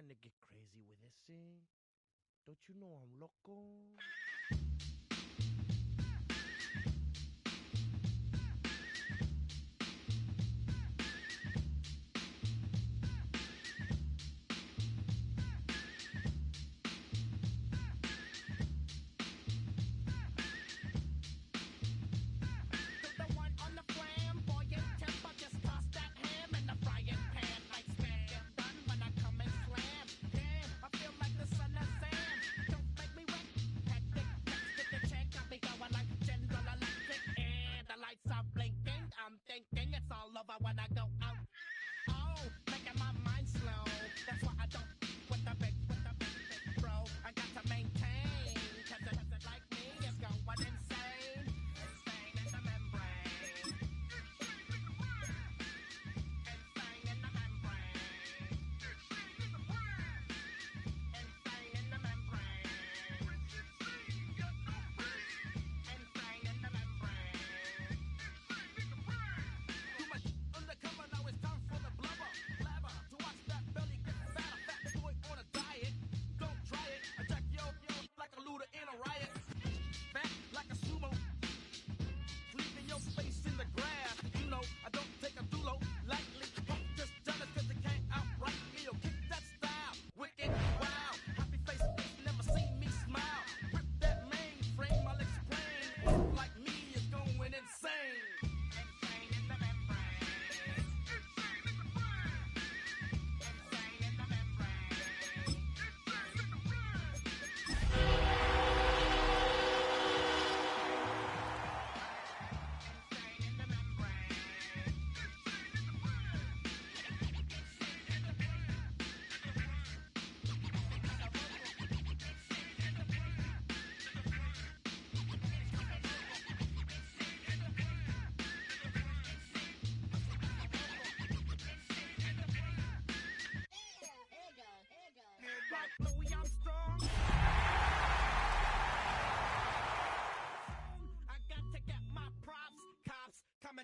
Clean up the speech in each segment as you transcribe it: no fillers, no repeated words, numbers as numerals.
trying to get crazy with this thing. Don't you know I'm loco?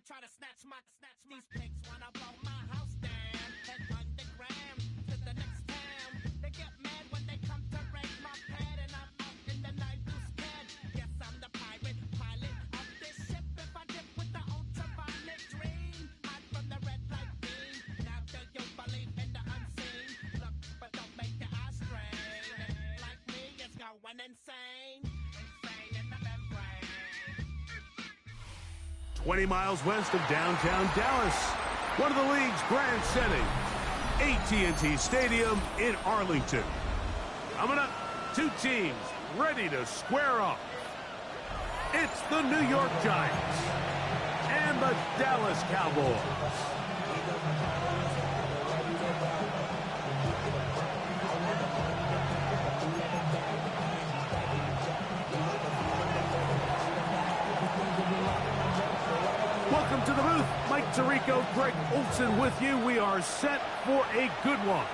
Try to snatch these pigs wanna blow my house down. Head underground to the next town. They get mad when they come to raid my pad, and I'm out in the night who's scared. Yes, I'm the pirate pilot of this ship. If I dip with the ultraviolet dream, hide from the red light beam. Now do you believe in the unseen? Look, but don't make your eyes strain. Like me, it's going insane. Insane in the membrane. 20 miles west of downtown Dallas, one of the league's grand settings, AT&T Stadium in Arlington. Coming up, two teams ready to square off. It's the New York Giants and the Dallas Cowboys. Welcome to the booth. Mike Tirico, Greg Olson with you. We are set for a good one.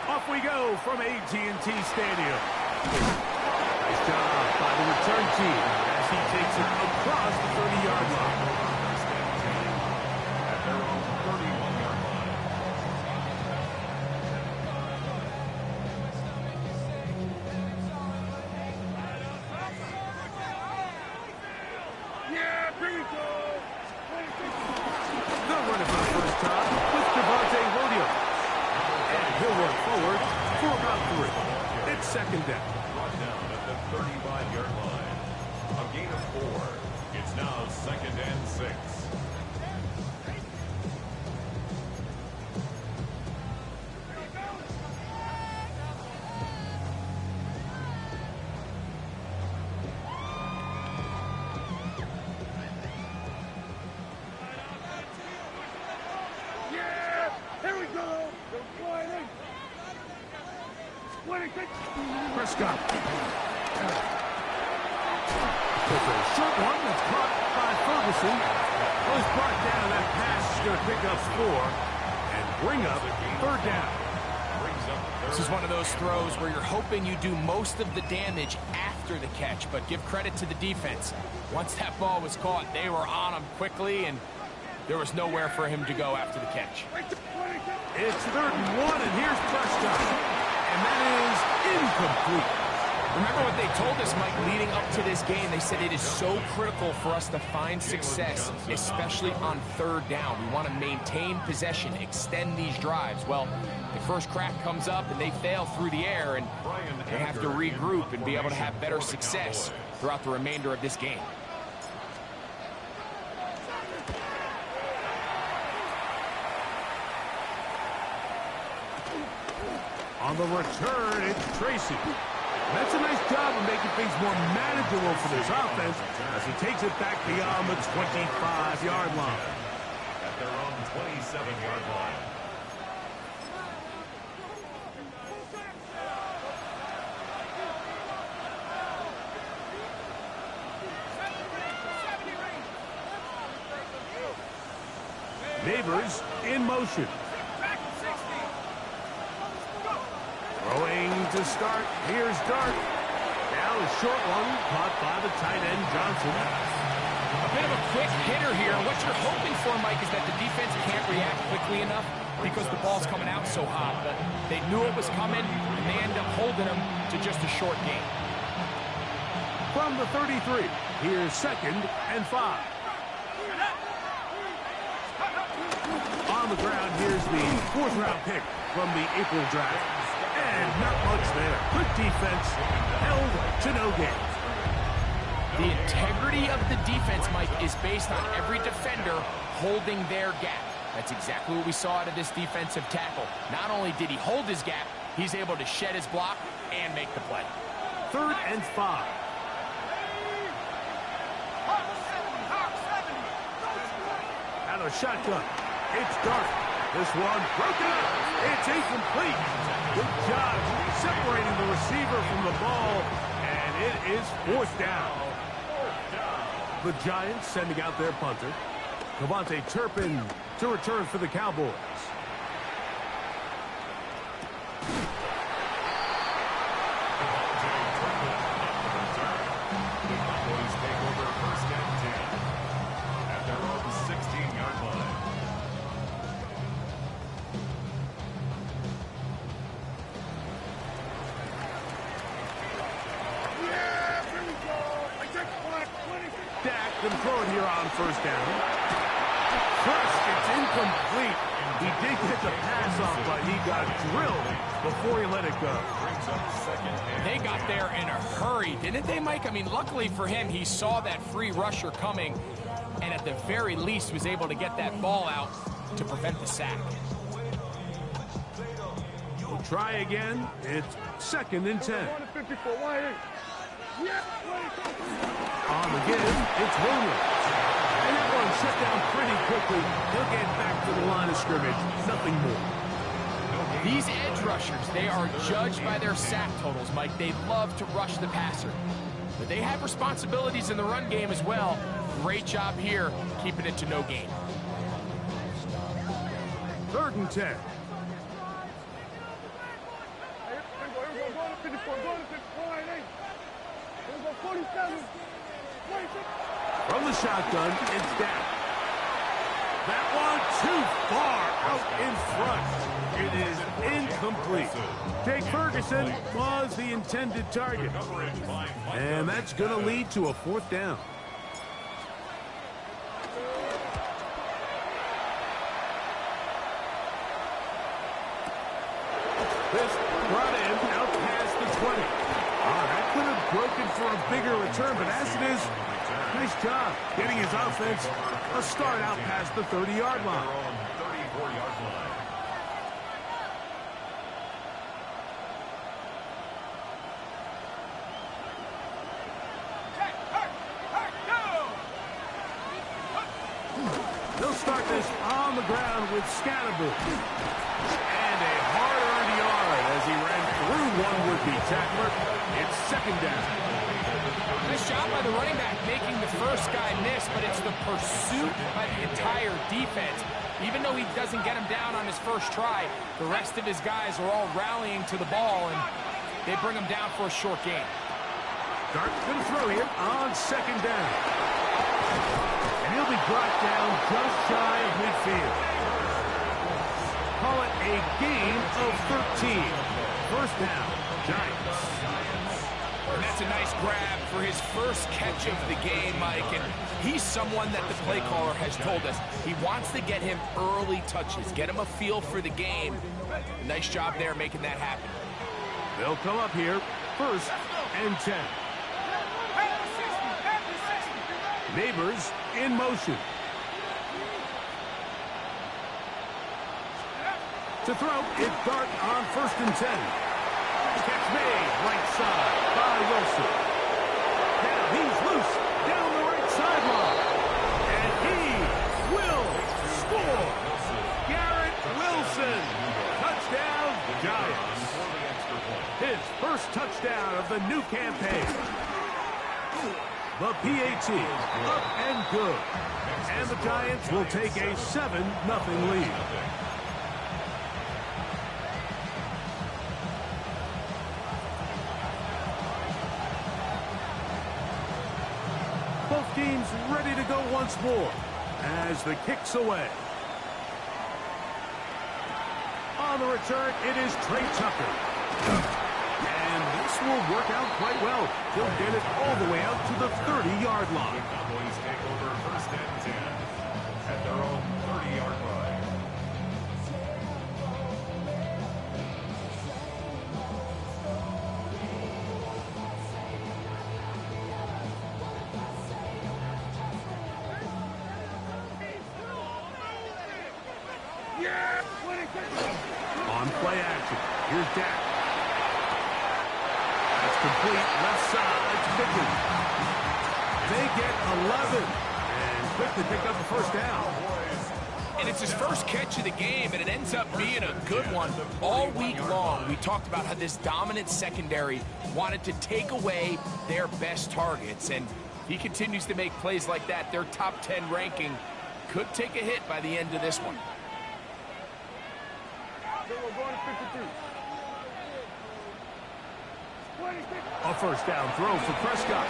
Off we go from AT&T Stadium. Nice job by the return team as he takes it across the 30-yard line. At their own 31-yard line. Yeah, bring it go. They'll run it for the first time with Devontae Williams. And he'll run forward for about 3. It's second down. Brought down at the 35-yard line. A gain of 4. It's now second and 6. Prescott. There's a short one that's caught by Ferguson. Well, he's brought down. That pass is going to pick up 4 and bring up third down. This is one of those throws where you're hoping you do most of the damage after the catch, but give credit to the defense. Once that ball was caught, they were on him quickly, and There was nowhere for him to go after the catch. It's 3rd and 1, and here's Prescott. And that is incomplete. Remember what they told us, Mike, leading up to this game. They said it is so critical for us to find success, especially on 3rd down. We want to maintain possession, extend these drives. Well, the first crack comes up, and they fail through the air, and they have to regroup and be able to have better success throughout the remainder of this game. On the return, it's Tracy. That's a nice job of making things more manageable for this offense as he takes it back beyond the 25-yard line. At their own 27-yard line. Neighbors in motion. Throwing to start. Here's Dart. Now a short one caught by the tight end Johnson. A bit of a quick hitter here. What you're hoping for, Mike, is that the defense can't react quickly enough because the ball's coming out so hot. But they knew it was coming, and they end up holding them to just a short gain. From the 33, here's 2nd and 5. On the ground, here's the 4th-round pick from the April draft. And not much there. Good defense, held to no gain. The integrity of the defense, Mike, is based on every defender holding their gap. That's exactly what we saw out of this defensive tackle. Not only did he hold his gap, he's able to shed his block and make the play. 3rd and 5. Out of shotgun. It's Dart. This one broken up. It's incomplete. Good job separating the receiver from the ball, and it is 4th down. The Giants sending out their punter. Cavante Turpin to return for the Cowboys. The Cowboys take over 1st and 10 at their own 16-yard line. Dak can throw it here on 1st down. First, it's incomplete. He did get the pass off, but he got drilled before he let it go. Brings up 2nd and They got there in a hurry, didn't they, Mike? I mean, luckily for him, he saw that free rusher coming, and at the very least was able to get that ball out to prevent the sack. We'll try again. It's 2nd and 10. On the give, it's Williams. And that one shut down pretty quickly. He'll get back to the line of scrimmage. Nothing more. These edge rushers, they are judged by their sack totals, Mike. They love to rush the passer. But they have responsibilities in the run game as well. Great job here, keeping it to no gain. 3rd and 10. From the shotgun, it's down. That one too far out in front. It is incomplete. Jake Ferguson was the intended target. And that's going to lead to a 4th down. This brought in out past the 20. That could have broken for a bigger return, but as it is, nice job getting his offense a start out past the 30-yard line. 34-yard line. They'll start this on the ground with Scatterbury. And a hard-earned yard as he ran through one would-be tackler. It's 2nd down. Nice job by the running back making the first guy miss, but it's the pursuit by the entire defense. Even though he doesn't get him down on his first try, the rest of his guys are all rallying to the ball, and they bring him down for a short gain. Dart's going to throw here on 2nd down. And he'll be brought down just shy of midfield. Call it a gain of 13. First down, Giants. And that's a nice grab for his first catch of the game, Mike. And he's someone that the play caller has told us he wants to get him early touches, get him a feel for the game. Nice job there making that happen. They'll come up here, 1st and 10. Neighbors in motion. To throw, it's Dart on 1st and 10. Catch made, right side by Wilson. Now he's loose down the right sideline. And he will score. Garrett Wilson. Touchdown, Giants. His first touchdown of the new campaign. The PAT up and good. And the Giants will take a 7-0 lead. Both teams ready to go once more as the kick's away. On the return, it is Trey Tucker. And this will work out quite well. He'll get it all the way out to the 30-yard line. Cowboys take over 1st and 10 at their own 30-yard line. On play action, here's Dak. That's complete, left side to Pickens. They get 11 and quickly pick up the first down. And it's his first catch of the game, and it ends up being a good one. All week long, we talked about how this dominant secondary wanted to take away their best targets, and he continues to make plays like that. Their top 10 ranking could take a hit by the end of this one. A first down throw for Prescott.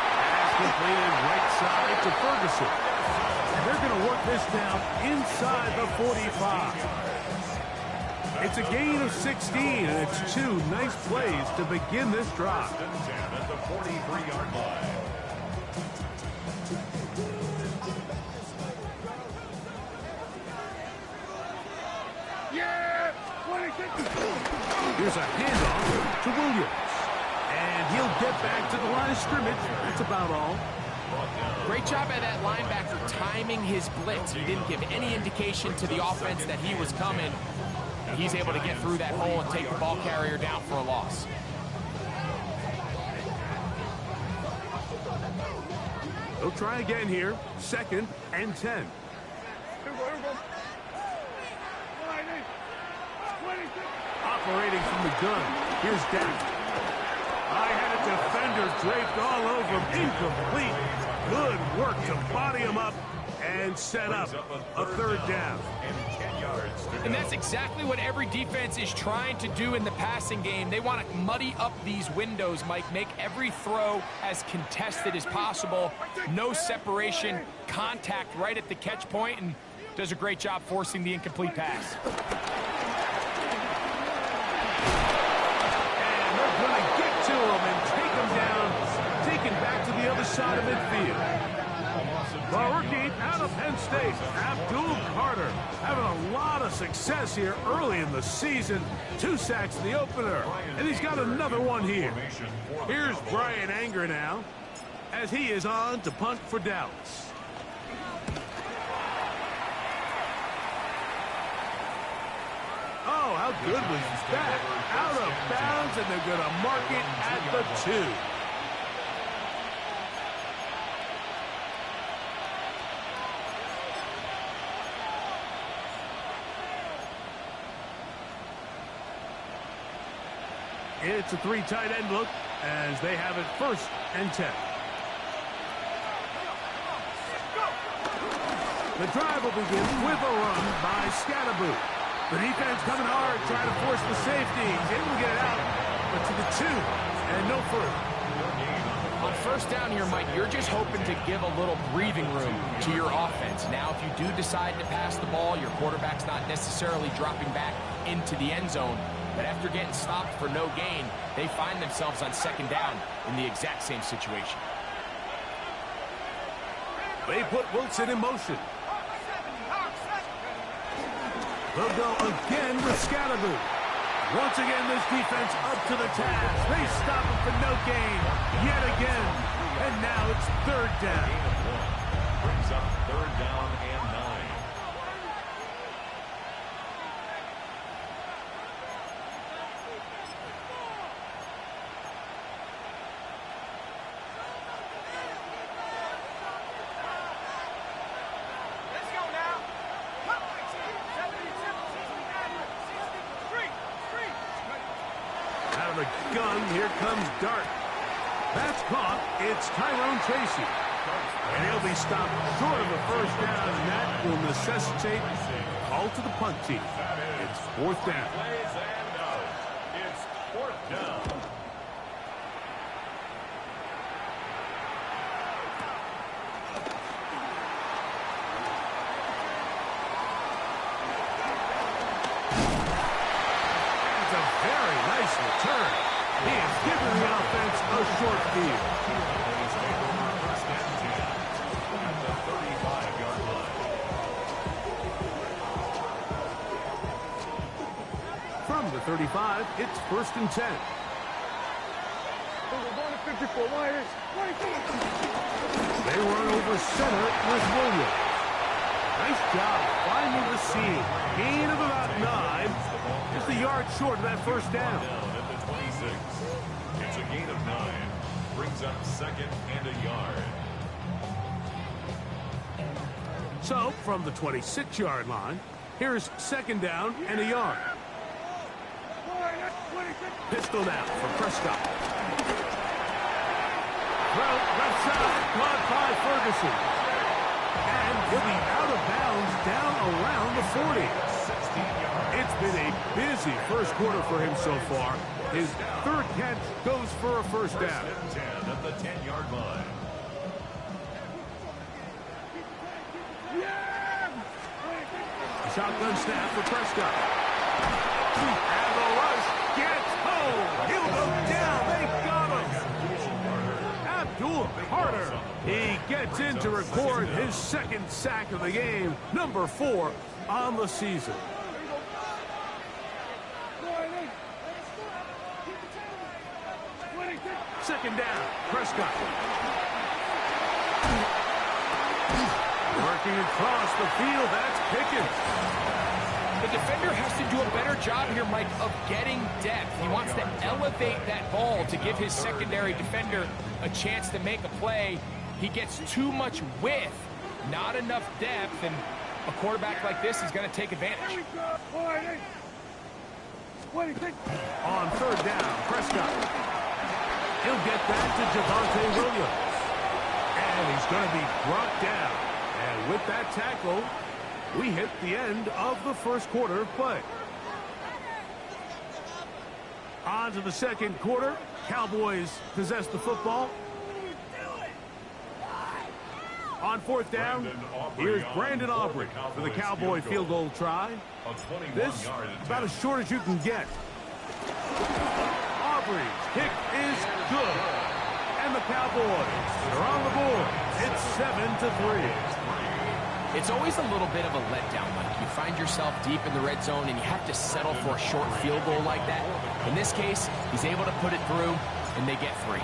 Pass completed right side to Ferguson. And they're going to work this down inside the 45. It's a gain of 16, and it's 2 nice plays to begin this drive. At the 43-yard line. Here's a handoff to Williams. And he'll get back to the line of scrimmage. That's about all. Great job by that linebacker timing his blitz. He didn't give any indication to the offense that he was coming. And he's able to get through that hole and take the ball carrier down for a loss. They'll try again here. 2nd and 10. Operating from the gun. Here's Dak. I had a defender draped all over him. Incomplete. Good work to body him up and set up a 3rd down. And that's exactly what every defense is trying to do in the passing game. They want to muddy up these windows, Mike, make every throw as contested as possible. No separation, contact right at the catch point, and does a great job forcing the incomplete pass. And they're going to get to him and take him down, taken back to the other side of midfield. The rookie out of Penn State, Abdul Carter, having a lot of success here early in the season. 2 sacks in the opener, and he's got another one here. Here's Brian Anger now, as he is on to punt for Dallas. Oh, how good was that? Out of bounds, and they're going to mark it at the 2. It's a 3 tight end look as they have it 1st and 10. The drive will begin with a run by Scatterboot. The defense coming hard, trying to force the safety. Able to get it out, but to the 2 and no further. On first down here, Mike, you're just hoping to give a little breathing room to your offense. Now, if you do decide to pass the ball, your quarterback's not necessarily dropping back into the end zone. But after getting stopped for no gain, they find themselves on second down in the exact same situation. They put Wilson in motion. They'll go again with Scalaboo. Once again, this defense up to the task. They stop him for no gain yet again. And now it's third down. Gain of 1 brings up third down and 9. Out of the gun, here comes Dart. That's caught. It's Tyrone Tracy. And he'll be stopped short of a first down, and that will necessitate a call to the punt team. It's fourth down. Plays and out. It's fourth down. It's a very nice return. He has given the offense a short field. Please take over first and 10 at the 35-yard line. From the 35, it's first and 10. They run over center with Williams. Nice job finding the seam. Gain of about 9. Just a yard short of that first down. Down at the 26. It's a gain of 9. Brings up second and a yard. So, from the 26-yard line, here's second down and a yard. Pistol now for Prescott. Throw left side, caught by Ferguson. And he'll be out of bounds down around the 40. 16 yards. It's been a busy first quarter for him so far. His third catch goes for a first First down. and 10 at the 10-yard line. Shotgun snap for Prescott. And the rush gets home. He'll go down. They got him. Abdul Carter. He gets in to record his second sack of the game. Number 4 on the season. Second down. Prescott. Working across the field. That's Pickens. The defender has to do a better job here, Mike, of getting depth. He wants to elevate that ball to give his secondary defender a chance to make a play. He gets too much width, not enough depth, and a quarterback like this is going to take advantage. On third down, Prescott. He'll get that to Javonte Williams. And he's going to be brought down. And with that tackle, we hit the end of the first quarter of play. On to the second quarter. Cowboys possess the football. On fourth down, here's Brandon Aubrey for the Cowboy field goal try. This about as short as you can get. Aubrey's kick is good. And the Cowboys are on the board. It's 7-3. It's always a little bit of a letdown, Mike. You find yourself deep in the red zone and you have to settle for a short field goal like that. In this case, he's able to put it through, and they get 3.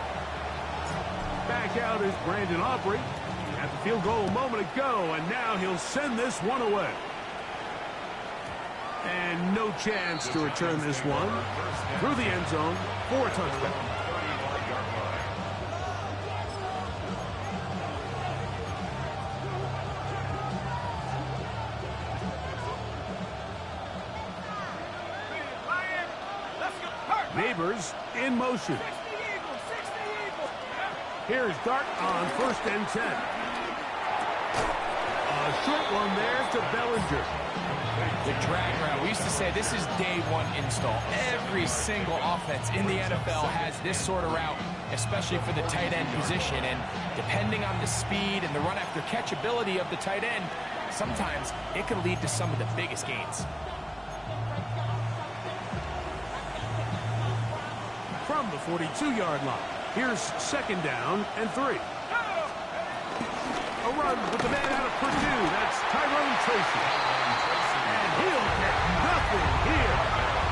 Back out is Brandon Aubrey. At the field goal a moment ago, and now he'll send this one away. And no chance to return this one through the end zone for a touchdown. Neighbors in motion. Here's Dart on first and 10. A short one there to Bellinger. The drag route. We used to say this is day one install. Every single offense in the NFL has this sort of route especially for the tight end position. And depending on the speed and the run-after-catch ability of the tight end, sometimes it can lead to some of the biggest gains. From the 42-yard line, here's 2nd down and 3. A run with the man out of Purdue. That's Tyrone Tracy. And he'll get nothing here.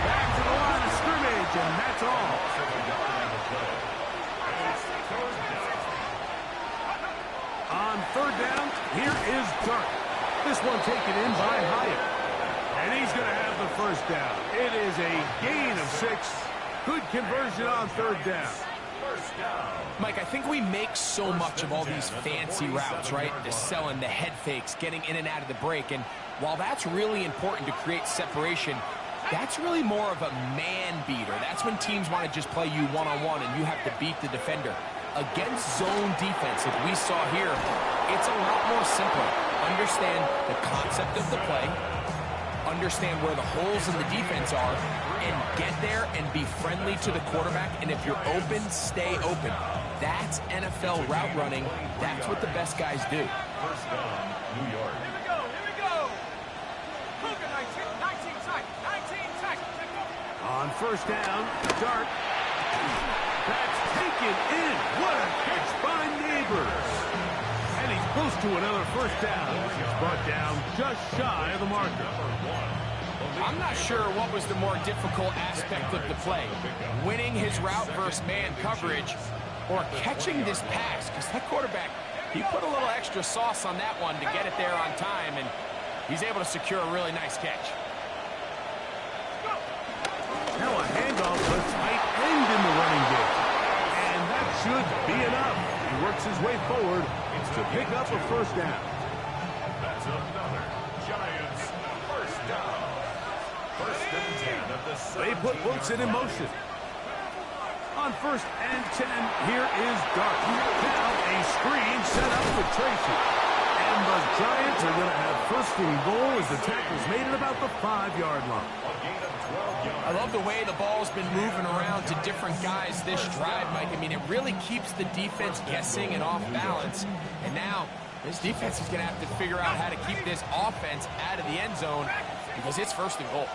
Back to the line of scrimmage, and that's all. On 3rd down, here is Dart. This one taken in by Hyatt. And he's going to have the 1st down. It is a gain of 6. Good conversion on 3rd down. Mike, I think we make so much of all these fancy routes, right? The selling, the head fakes, getting in and out of the break. And while that's really important to create separation, that's really more of a man beater. That's when teams want to just play you one-on-one and you have to beat the defender. Against zone defense, like we saw here, it's a lot more simple. Understand the concept of the play, understand where the holes in the defense are, and get there and be friendly to the quarterback. And if you're open, stay open. That's NFL route running. That's what the best guys do. 1st down, New York. Here we go. Cougar 19 tight. On 1st down, Dart. That's taken in. What a catch by Neighbors. And he's close to another 1st down. He's brought down just shy of the marker. I'm not sure what was the more difficult aspect of the play. Winning his route versus man coverage or catching this pass. Because that quarterback, he put a little extra sauce on that one to get it there on time. And he's able to secure a really nice catch. Now a handoff to tight end in the running game. And that should be enough. He works his way forward to pick up a 1st down. That's another Giants 1st down. 1st and 10 of the 17. They put Wilson in motion. On 1st and 10, here is Dart. Now a screen set up with Tracy. And the Giants are going to have 1st and goal as the tackle's made at about the 5-yard line. A gain of 12 yards. I love the way the ball's been moving around to different guys this drive, Mike. I mean, it really keeps the defense guessing and off balance. And now this defense is going to have to figure out how to keep this offense out of the end zone because it's 1st and goal.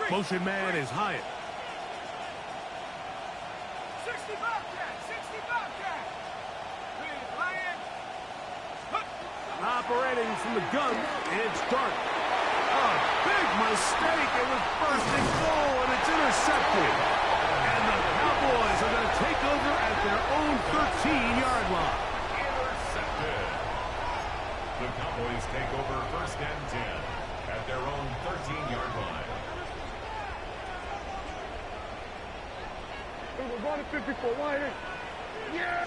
Motion man is Hyatt. 60 Bobcat. Operating from the gun, it's Dart. A big mistake. It was 1st and goal, and it's intercepted. And the Cowboys are going to take over at their own 13-yard line. Intercepted. The Cowboys take over 1st and 10 at their own 13-yard line. We're going to 54. Wide. Yeah.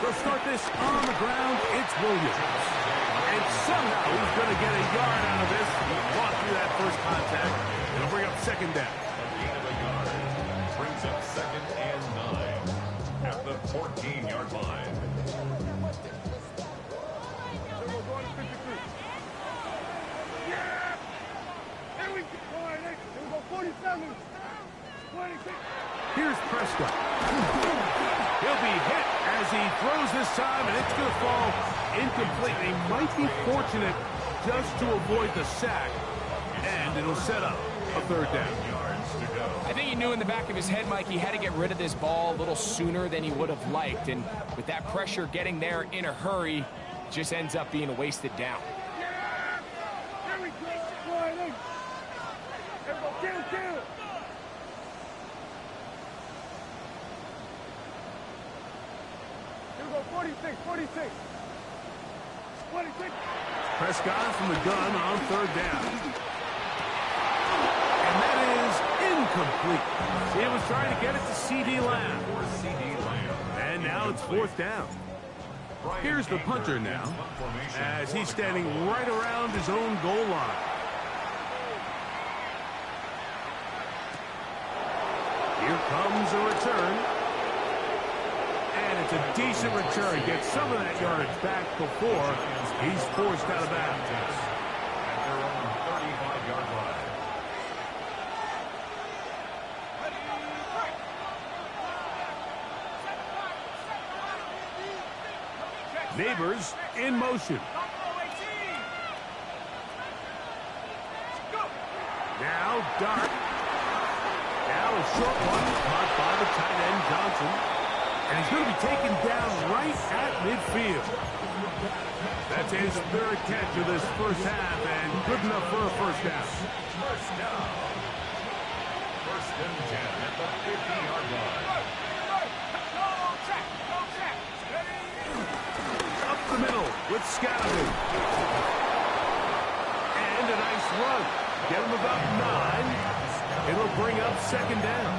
They'll start this on the ground. It's Williams. And somehow he's going to get a yard out of this. Walk through that 1st contact. It'll bring up 2nd down. A gain of a yard brings up 2nd and 9 at the 14-yard line. We're going to 53. Yeah. There we go. Wide. Here we go. 47. 26. Here's Prescott. He'll be hit as he throws this time, and it's going to fall incomplete. He might be fortunate just to avoid the sack, and it'll set up a 3rd down. I think he knew in the back of his head, Mike, he had to get rid of this ball a little sooner than he would have liked. And with that pressure getting there in a hurry, it just ends up being a wasted down. Yeah. There we go. Wide. There we go. Kill. Here we go. 46. 26. Prescott from the gun on 3rd down. And that is incomplete. He was trying to get it to C.D. Lamb. And now it's 4th down. Here's the punter now, as he's standing right around his own goal line. Here comes a return. And it's a decent return. Gets some of that yardage back before he's forced out of bounds. At their own 35-yard line. Neighbors in motion. Now Dart. Now a short one caught by the tight end Johnson. And he's going to be taken down right at midfield. That's his third catch of this first half, and good enough for a first down. First down. First and 10 at the 50-yard line. Up the middle with Scatterman. And a nice run. Get him about 9. It'll bring up second down.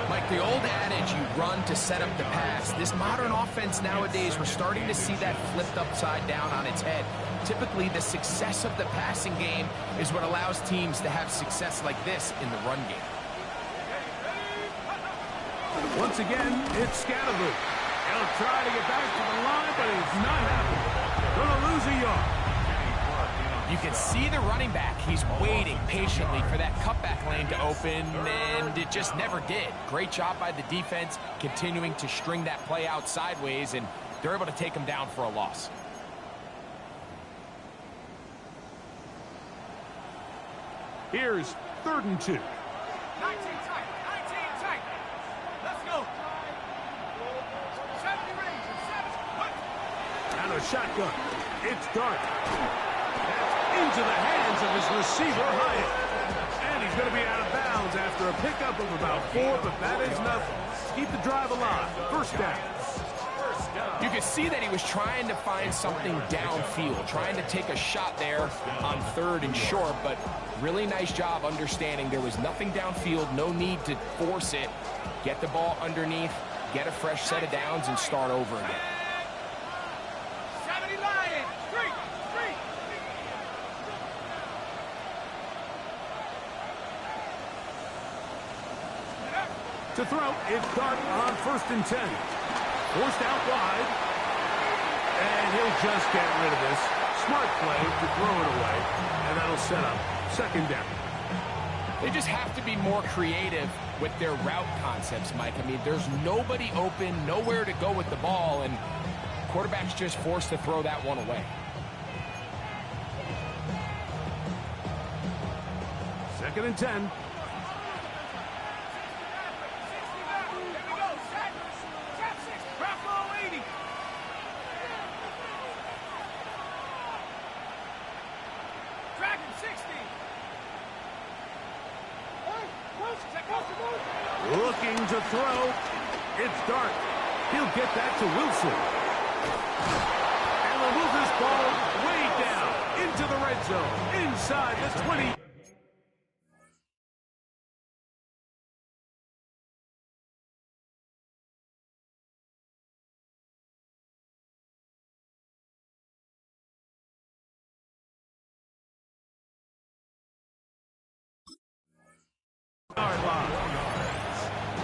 Like the old adage, you run to set up the pass. This modern offense nowadays, we're starting to see that flipped upside down on its head. Typically, the success of the passing game is what allows teams to have success like this in the run game. Once again, it's Scatterman. He'll try to get back to the line, but it's not happening. Going to lose a yard. You can see the running back. He's waiting patiently for that cutback lane to open, and it just never did. Great job by the defense, continuing to string that play out sideways, and they're able to take him down for a loss. Here's 3rd and 2. 19 tight. 19 tight. Let's go. 70 range. 7. And a shotgun. It's Dart. Into the hands of his receiver, Hyatt. And he's going to be out of bounds after a pickup of about 4, but that is nothing. Keep the drive alive. First down. You could see that he was trying to find something downfield, trying to take a shot there on 3rd and short, but really nice job understanding there was nothing downfield, no need to force it. Get the ball underneath, get a fresh set of downs, and start over again. 70 Lions. 3. To throw, it's Dart on 1st and 10. Forced out wide. And he'll just get rid of this. Smart play to throw it away. And that'll set up second down. They just have to be more creative with their route concepts, Mike. I mean, there's nobody open, nowhere to go with the ball, and quarterback's just forced to throw that one away. 2nd and 10. Looking to throw. It's Dart. He'll get that to Wilson. And they'll move this ball way down into the red zone. Inside the 20.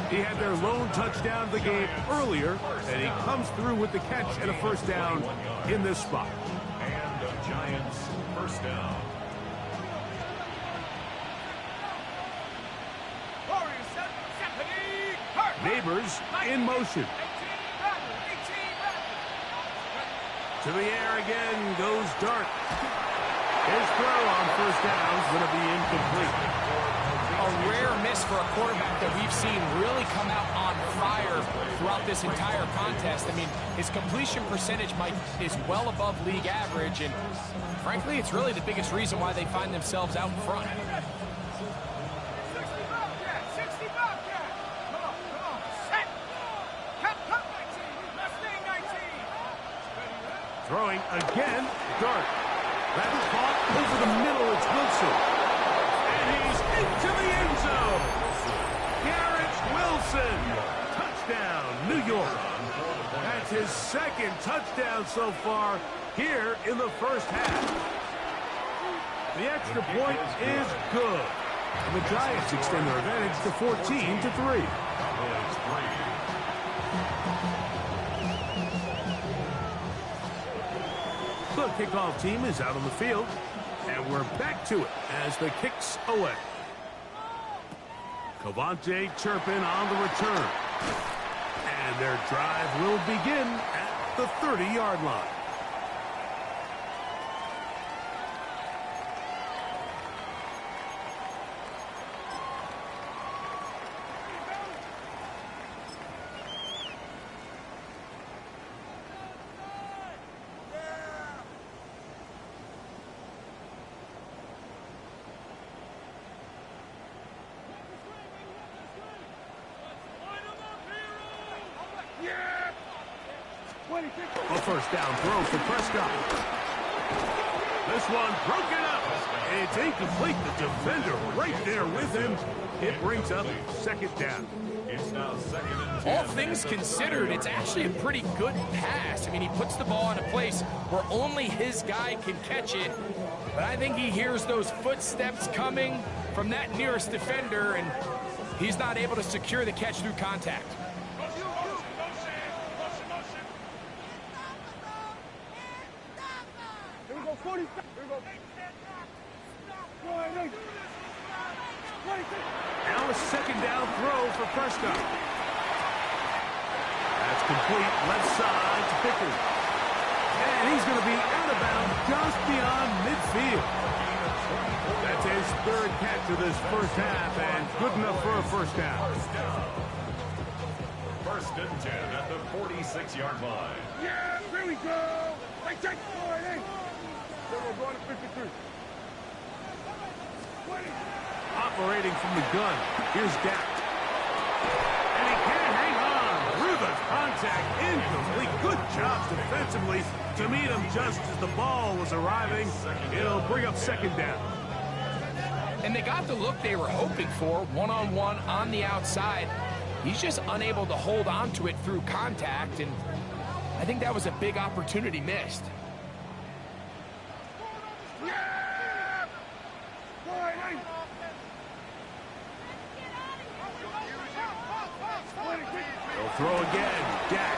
He had their lone touchdown of the game earlier, and he comes through with the catch and a first down in this spot. And the Giants first down. Neighbors in motion. To the air again goes Dart. His throw on first down is going to be incomplete. A rare miss for a quarterback that we've seen really come out on fire throughout this entire contest. I mean, his completion percentage, Mike, is well above league average, and frankly, it's really the biggest reason why they find themselves out in front. Throwing again, Dart. That's caught over the middle. It's Wilson. And he's into the end zone. Garrett Wilson. Touchdown, New York. That's his second touchdown so far here in the first half. The extra point is good. And the Giants extend their advantage to 14-3. The kickoff team is out on the field, and we're back to it as the kick's away. Cavante Turpin on the return. And their drive will begin at the 30-yard line. A first down throw for Prescott. This one broken up. It's incomplete. The defender right there with him. It brings up second down. It's now second and 10. All things considered, it's actually a pretty good pass. I mean, he puts the ball in a place where only his guy can catch it. But I think he hears those footsteps coming from that nearest defender, and he's not able to secure the catch through contact. Now a second down throw for Prescott. That's complete left side to Pickens. And he's going to be out of bounds just beyond midfield. That's his third catch of this first half, and good enough for a first down. First and 10 at the 46-yard line. Yeah, here we go. Hey, check. We're going to 53. Operating from the gun. Here's Dak. And he can't hang on through the contact. Incomplete. Good job defensively to meet him just as the ball was arriving. It'll bring up second down. And they got the look they were hoping for, one-on-one on the outside. He's just unable to hold on to it through contact, and I think that was a big opportunity missed. They'll throw again. Dak.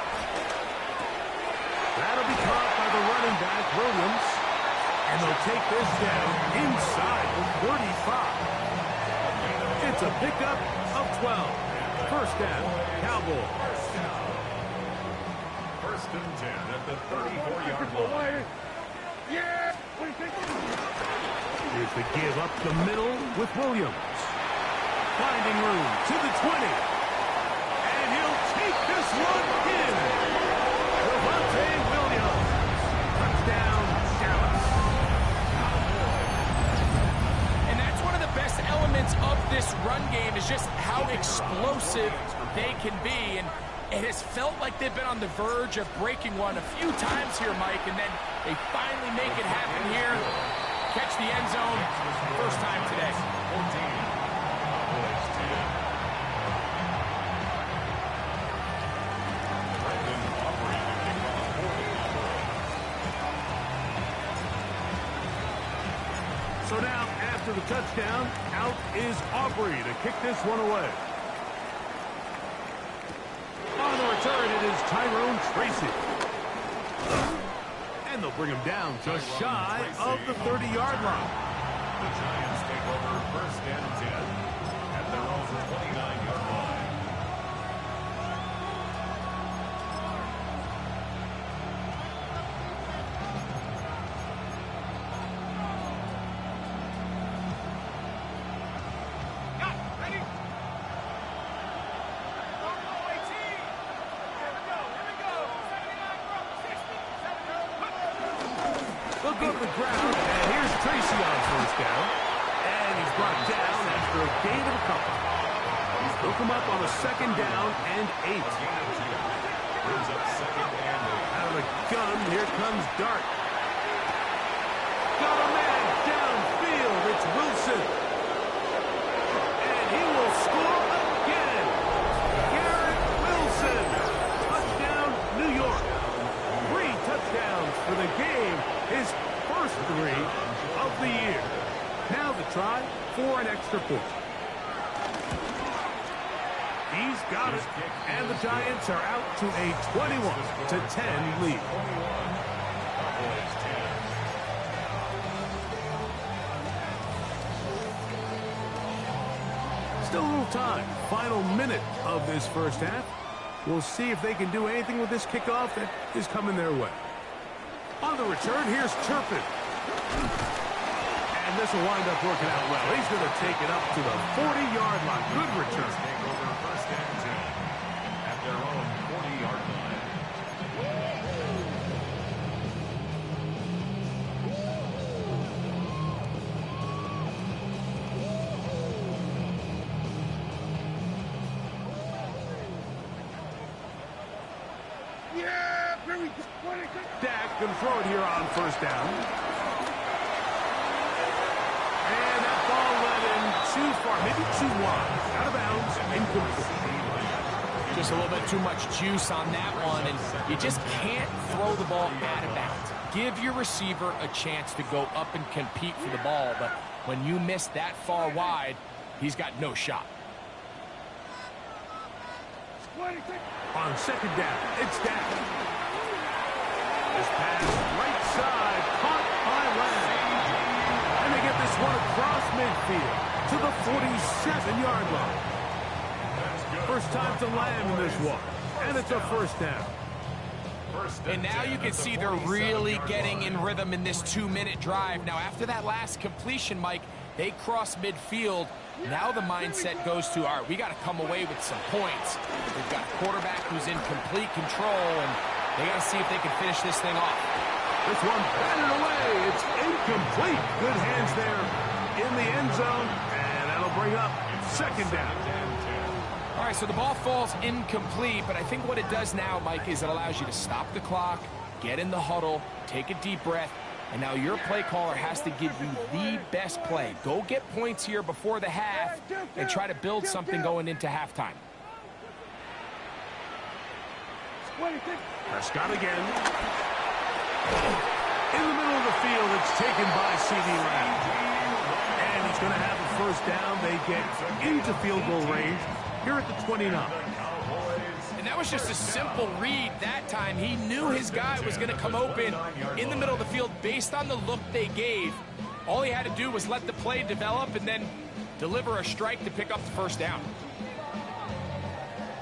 That'll be caught by the running back, Williams. And they'll take this down inside the 35. It's a pickup of 12. First down, Cowboys. First and 10 at the 34-yard line. Here's the give up the middle with Williams. Finding room to the 20. And he'll take this one in. Javonte Williams. Touchdown, Dallas. And that's one of the best elements of this run game is just how explosive they can be. And it has felt like they've been on the verge of breaking one a few times here, Mike, and then they finally make it happen here. Catch the end zone first time today. 14. Cowboys 10. Brendan Aubrey to kick off for the Cowboys. So now, after the touchdown, out is Aubrey to kick this one away. On the return, it is Tyrone Tracy. And they'll bring him down just shy of the 30-yard line. The Giants take over first and 10 at their own 29-yard line. Look up the ground, and here's Tracy on first down. And he's brought down after a gain of a couple. He'll come up on a second down and 8. Brings up second and 8. Out of the gun, here comes Dart. Got a man downfield, it's Wilson. And he will score again. Garrett Wilson. Touchdown, New York. 3 touchdowns for the game. His first 3 of the year. Now the try for an extra point. He's got it. And the Giants are out to a 21-10 lead. Cowboys 10. Still a little time. Final minute of this first half. We'll see if they can do anything with this kickoff that is coming their way. On the return, here's Turpin. And this will wind up working out well. He's going to take it up to the 40-yard line. Good return. Take over first and 10 at their own 40-yard line. Dak can throw it here on first down. And that ball went in too far, maybe too wide. Out of bounds, incomplete. Just a little bit too much juice on that one, and you just can't throw the ball out of bounds. Give your receiver a chance to go up and compete for the ball, but when you miss that far wide, he's got no shot. On second down, it's Dak. This pass right side, caught by Lamb. And they get this one across midfield to the 47-yard line. First time to Lamb in this one, and it's a first down. And now you can see they're really getting in rhythm in this 2-minute drive. Now, after that last completion, Mike, they cross midfield. Now the mindset goes to, all right, we got to come away with some points. We've got a quarterback who's in complete control, and they got to see if they can finish this thing off. This one batted away. It's incomplete. Good hands there in the end zone, and that'll bring up second down. All right, so the ball falls incomplete, but I think what it does now, Mike, is it allows you to stop the clock, get in the huddle, take a deep breath, and now your play caller has to give you the best play. Go get points here before the half and try to build something going into halftime. Prescott again. In the middle of the field, it's taken by CeeDee Lamb. And he's going to have a first down. They get into field goal range here at the 29. And that was just a simple read that time. He knew his guy was going to come open in the middle of the field based on the look they gave. All he had to do was let the play develop and then deliver a strike to pick up the first down.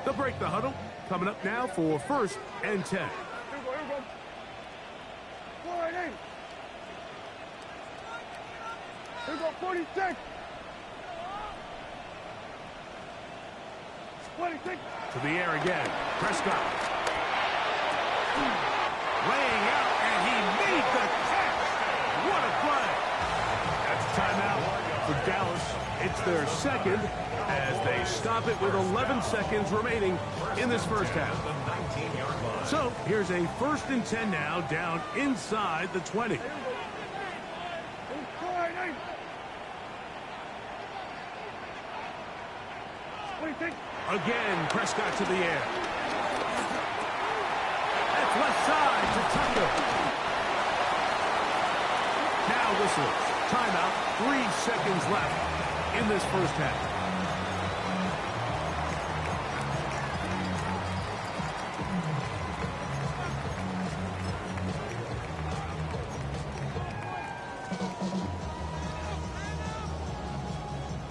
They'll break the huddle. Coming up now for first and 10. Here go 46. 26. To the air again. Prescott. Laying out, and he made the catch. What a play. That's a timeout for Dallas. It's their second as they stop it with 11 seconds remaining in this first half. So here's a first and 10 now down inside the 20. Again, Prescott to the air. That's left side to Tucker. Now whistles. Timeout. 3 seconds left in this first half.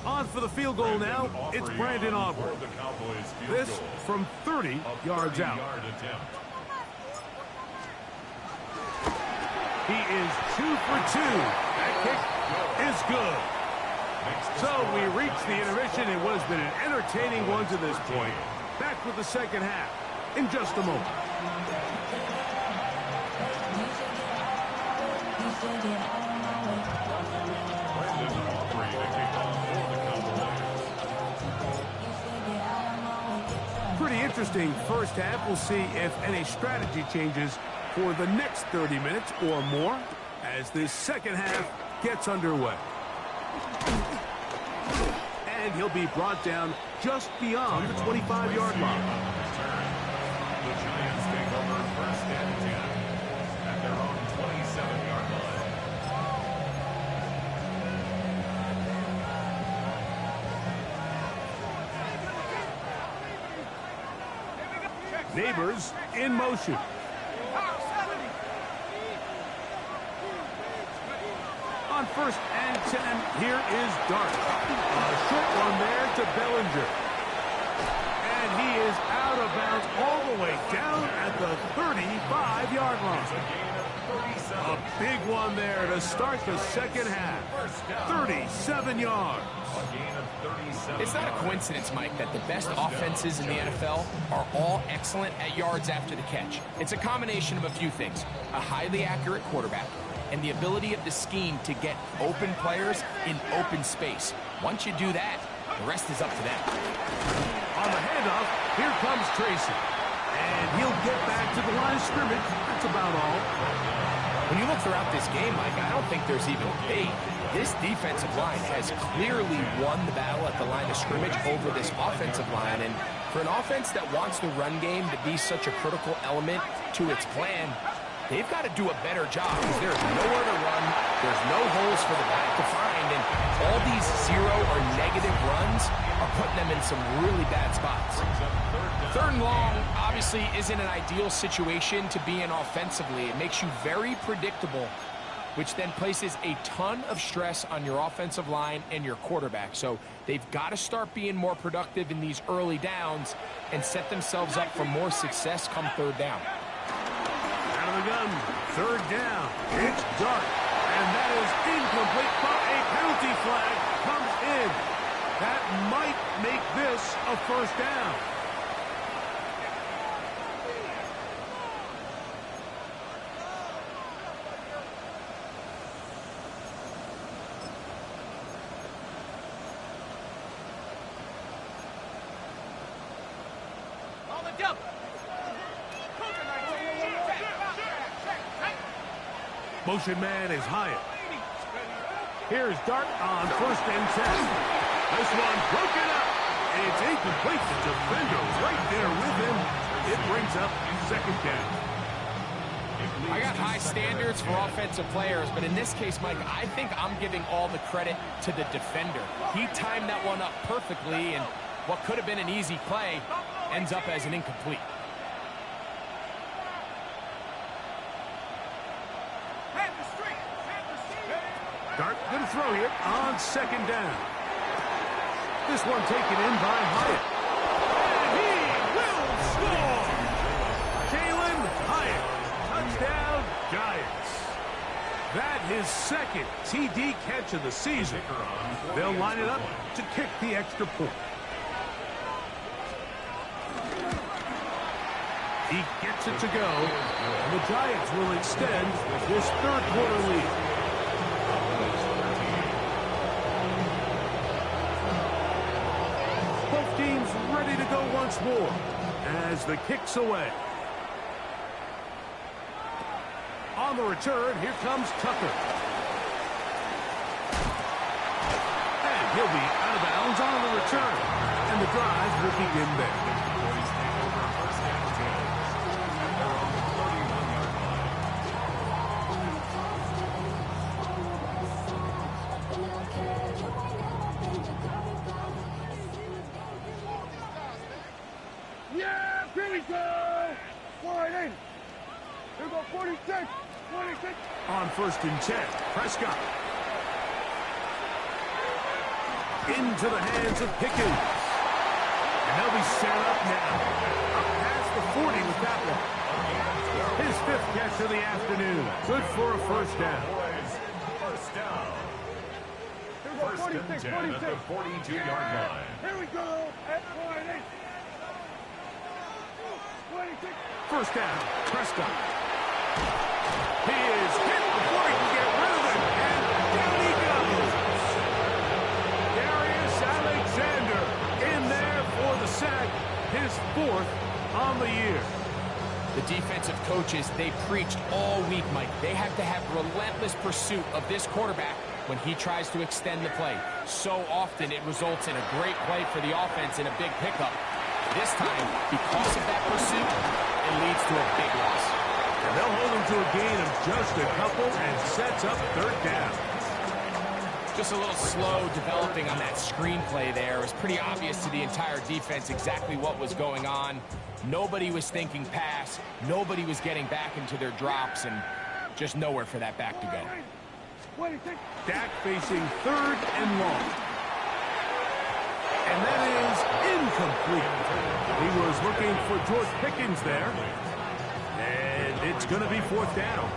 On for the field goal now, it's Brandon Aubrey. This from 30 yards out. He is 2 for 2. That kick is good. So we reach the intermission in what has been an entertaining one to this point. Back with the second half in just a moment. Pretty interesting first half. We'll see if any strategy changes for the next 30 minutes or more as this second half gets underway. And he'll be brought down just beyond the 25-yard line. The Giants take over first and 10 at their own 27-yard line. Neighbors in motion. On first and 10, here is Dart. A short one there to Bellinger. And he is out of bounds all the way down at the 35-yard line. A big one there to start the second half. 37 yards. It's not a coincidence, Mike, that the best offenses in the NFL are all excellent at yards after the catch. It's a combination of a few things. A highly accurate quarterback and the ability of the scheme to get open players in open space. Once you do that, the rest is up to them. On the handoff, here comes Tracy. And he'll get back to the line of scrimmage. That's about all. When you look throughout this game, Mike, I don't think there's even debate. This defensive line has clearly won the battle at the line of scrimmage over this offensive line. And for an offense that wants the run game to be such a critical element to its plan, they've got to do a better job because there's nowhere to run. There's no holes for the back to find. And all these zero or negative runs are putting them in some really bad spots. Third and long obviously isn't an ideal situation to be in offensively. It makes you very predictable, which then places a ton of stress on your offensive line and your quarterback. So they've got to start being more productive in these early downs and set themselves up for more success come third down. Out of the gun, third down. It's Dart, and that is incomplete, but a penalty flag comes in. That might make this a first down. Motion man is Hyatt. Here's Dart on first and 10. This one broken up. It's incomplete. The defender right there with him. It brings up second down. I got high standards for offensive players, but in this case, Mike, I think I'm giving all the credit to the defender. He timed that one up perfectly, and what could have been an easy play ends up as an incomplete. Dart going to throw here on second down. This one taken in by Hyatt. And he will score! Jalen Hyatt. Touchdown, Giants. That his second TD catch of the season. They'll line it up to kick the extra point. He gets it to go, and the Giants will extend this third quarter lead. Both teams ready to go once more as the kick's away. On the return, here comes Tucker. And he'll be out of bounds on the return. And the drive will begin there. Yeah, here we go! 480. Here we go, 46. 46. On first and 10, Prescott. Into the hands of Pickens. And they'll be set up now. Up past the 40 with that one. His fifth catch of the afternoon. Good for a first down. First down. Here we go, First 46, and 10 at 46. the 42-yard line. Here we go, at 480. 26. First down, Prescott. He is hit before he can get rid of it. And down he goes. Darius Alexander in there for the sack. His fourth on the year. The defensive coaches, they preached all week, Mike. They have to have relentless pursuit of this quarterback when he tries to extend the play. So often it results in a great play for the offense and a big pickup. This time, because of that pursuit, it leads to a big loss. And they'll hold him to a gain of just a couple and sets up third down. Just a little slow developing on that screenplay there. It was pretty obvious to the entire defense exactly what was going on. Nobody was thinking pass. Nobody was getting back into their drops, and just nowhere for that back to go. 26. Dak facing third and long. And that is incomplete. He was looking for George Pickens there. And it's going to be 4th down.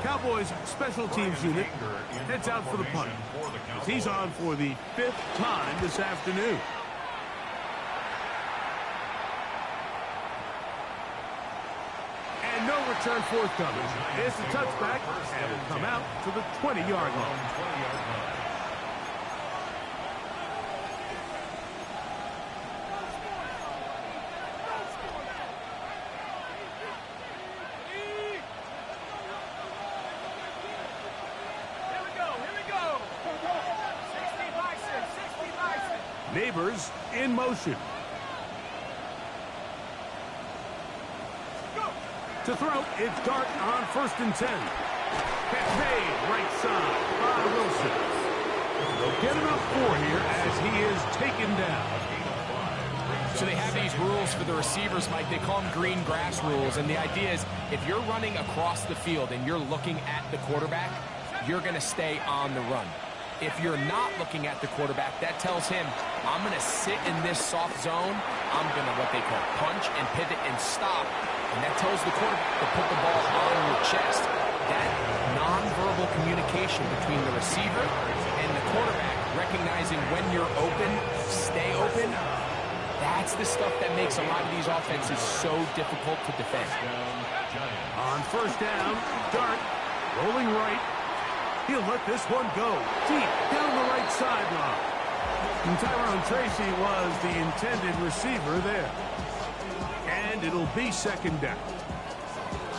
Cowboys special teams unit heads out for the punt. He's on for the 5th time this afternoon. And no return forthcoming. It's a touchback, and will come out to the 20-yard line. Neighbors in motion. To throw, it's Dart on 1st and 10. Catch made, right side by Wilson. They'll get enough 4 here as he is taken down. So they have these rules for the receivers, Mike. They call them green grass rules. And the idea is if you're running across the field and you're looking at the quarterback, you're going to stay on the run. If you're not looking at the quarterback, that tells him, I'm going to sit in this soft zone. I'm going to what they call punch and pivot and stop. And that tells the quarterback to put the ball on your chest. That nonverbal communication between the receiver and the quarterback, recognizing when you're open, stay open, that's the stuff that makes a lot of these offenses so difficult to defend. On 1st down, Dart rolling right. He'll let this one go deep down the right sideline. And Tyrone Tracy was the intended receiver there. And it'll be 2nd down.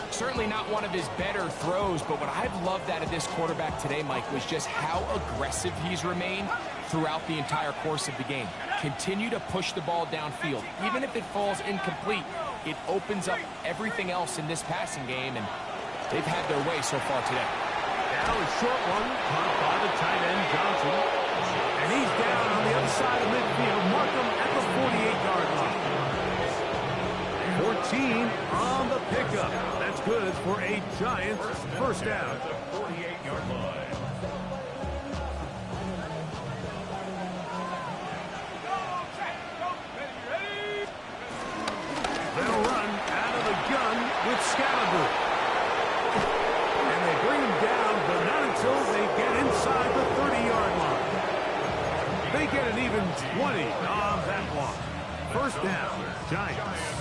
Certainly not one of his better throws, but what I've loved out of this quarterback today, Mike, was just how aggressive he's remained throughout the entire course of the game. Continue to push the ball downfield. Even if it falls incomplete, it opens up everything else in this passing game, and they've had their way so far today. Now a short one, caught by the tight end, Johnson. And he's down on the other side of midfield. Mark him at the 48-yard line. 14 on the pickup. That's good for a Giants 1st down. 48-yard line. They'll run out of the gun with Scalaboo. And they bring him down, but not until they get inside the 30-yard line. They get an even 20 on that one. 1st down, Giants.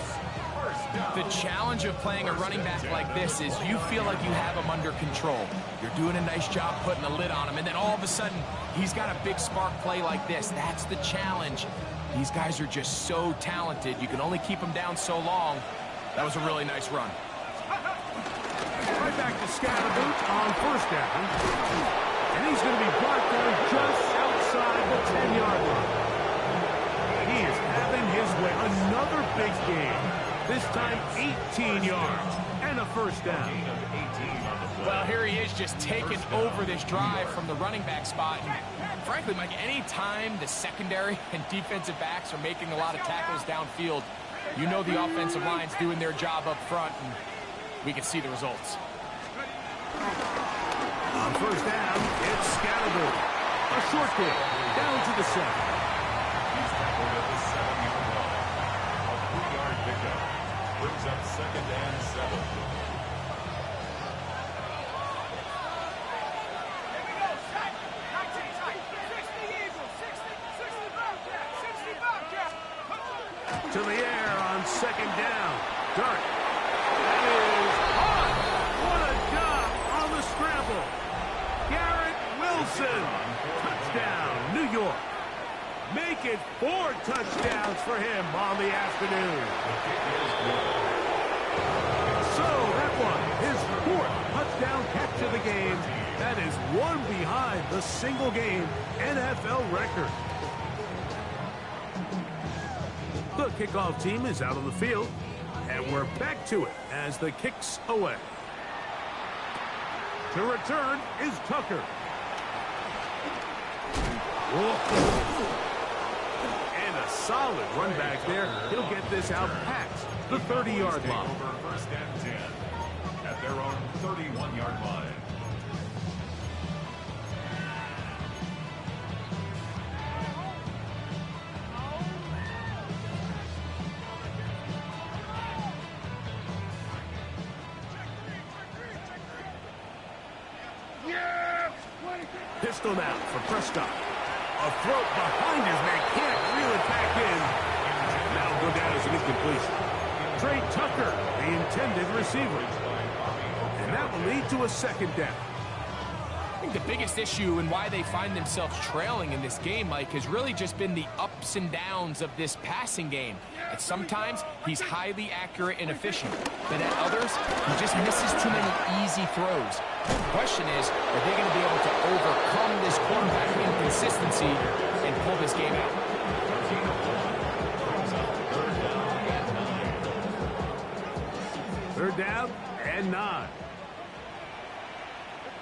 The challenge of playing a running back like this is you feel like you have him under control. You're doing a nice job putting a lid on him, and then all of a sudden, he's got a big spark play like this. That's the challenge. These guys are just so talented. You can only keep them down so long. That was a really nice run. Right back to Scalaboo on 1st down. And he's going to be brought down just outside the 10-yard line. He is having his way. Another big game. This time 18 yards and a 1st down. Well, here he is just taking over this drive from the running back spot. And frankly, Mike, any time the secondary and defensive backs are making a lot of tackles downfield, you know the offensive line's doing their job up front, and we can see the results. On 1st down, it's Scalaboo. A short kick down to the 7. He's tackled at the 7-yard line. A 3-yard pickup brings up 2nd and 7. To the air on 2nd down. Dart. That is hot. What a job on the scramble. Garrett Wilson. Touchdown, New York. Make it 4 touchdowns for him on the afternoon. So that one, his 4th touchdown catch of the game. That is one behind the single-game NFL record. The kickoff team is out on the field, and we're back to it as the kick's away. To return is Tucker. And a solid run back there. He'll get this out past the 30-yard line. Over 1st and 10 at their own 31-yard line. pistol now for Prescott. A throw behind his man, can't reel it back in. Now go down as an incompletion. Trey Tucker, the intended receiver. And that will lead to a second down. I think the biggest issue and why they find themselves trailing in this game, Mike, has really just been the ups and downs of this passing game. At sometimes, he's highly accurate and efficient, but at others, he just misses too many easy throws. The question is, are they going to be able to overcome this quarterback inconsistency and pull this game out? Third down and 9.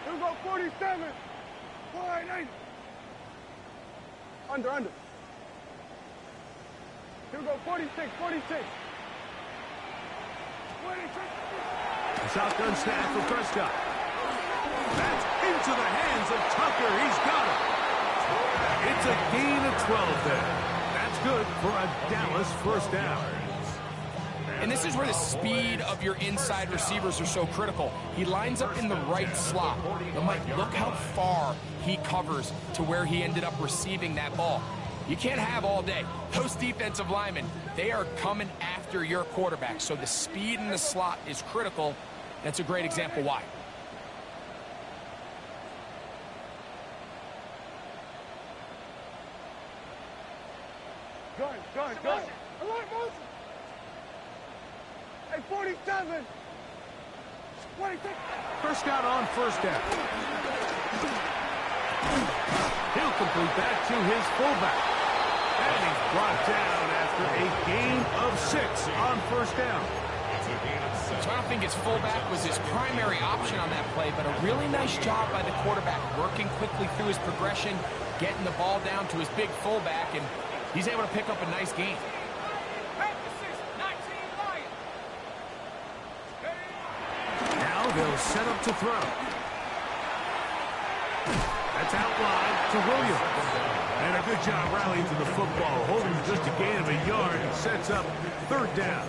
Here we go, 47. 488. Under. Here we go, 46. 26. The shotgun snap for Prescott. That's into the hands of Tucker. He's got it. It's a gain of 12 there. That's good for a Dallas first down. And this is where the speed of your inside receivers are so critical. He lines up in the right slot. But Mike, look how far he covers to where he ended up receiving that ball. You can't have all day. Those defensive linemen, they are coming after your quarterback. So the speed in the slot is critical. That's a great example why. Gun. Alert, motion. Hey, 47. 26. Prescott on first down. He'll complete that to his fullback. And he's brought down after a gain of 6 on first down. So I don't think his fullback was his primary option on that play, but a really nice job by the quarterback working quickly through his progression, getting the ball down to his big fullback, and he's able to pick up a nice gain. Now they'll set up to throw. That's out wide to Williams. And a good job rallying to the football, holding just a gain of a yard and sets up third down.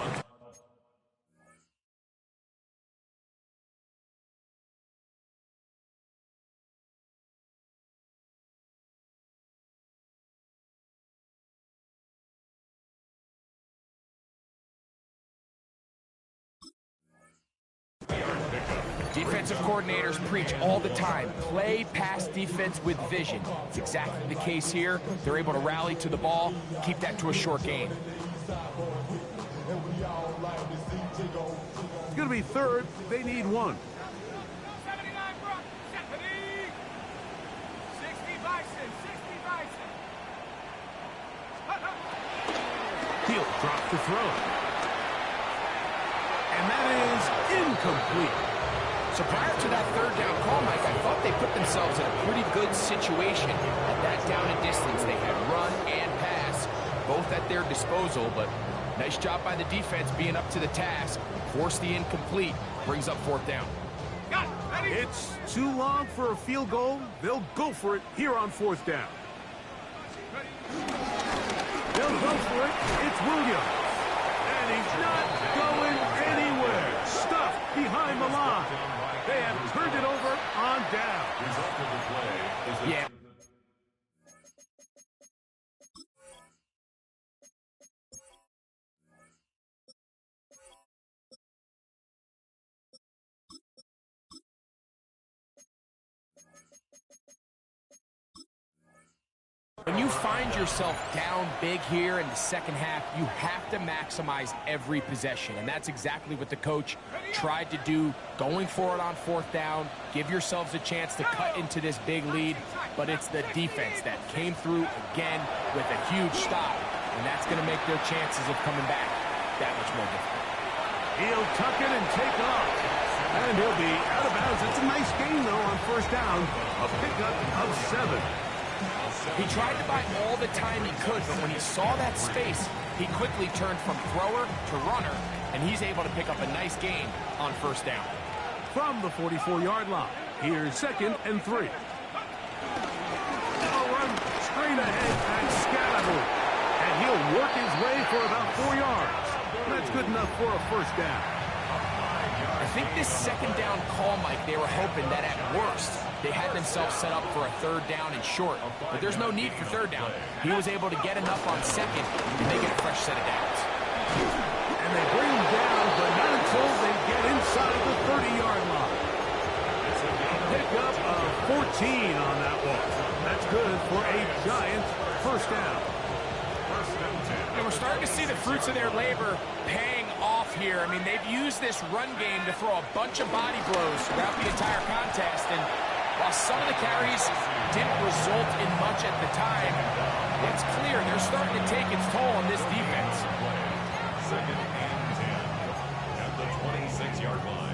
Defensive coordinators preach all the time, play pass defense with vision. It's exactly the case here. They're able to rally to the ball, keep that to a short gain. It's going to be third. They need 1. 79 Brook. 70. 60 Bison. 60 Bison. He'll drop the throw. And that is incomplete. So prior to that third down call, Mike, I thought they put themselves in a pretty good situation at that down and distance. They had run and pass, both at their disposal, but nice job by the defense being up to the task. Force the incomplete, brings up fourth down. It's too long for a field goal. They'll go for it here on fourth down. They'll go for it. It's Williams. And he's not going anywhere. Stuffed behind the line. They have turned it over on down. Yeah. When you find yourself down big here in the second half, you have to maximize every possession. And that's exactly what the coach tried to do, going for it on fourth down. Give yourselves a chance to cut into this big lead. But it's the defense that came through again with a huge stop. And that's going to make their chances of coming back that much more difficult. He'll tuck it and take off. And he'll be out of bounds. It's a nice gain, though, on first down. A pickup of 7. He tried to buy all the time he could, but when he saw that space, he quickly turned from thrower to runner, and he's able to pick up a nice gain on first down. From the 44-yard line, here's 2nd and 3. A run straight ahead at Scatterwood, and he'll work his way for about 4 yards. That's good enough for a first down. I think this second down call, Mike, they were hoping that at worst they had themselves set up for a third down and short. But there's no need for third down. He was able to get enough on second to make it a fresh set of downs. And they bring him down, but not until they get inside the 30-yard line. Pick up a 14 on that one. That's good for a Giants first down. And we're starting to see the fruits of their labor paying off here. I mean, they've used this run game to throw a bunch of body blows throughout the entire contest. And while some of the carries didn't result in much at the time, it's clear they're starting to take its toll on this defense. Second and 10 at the 26-yard line.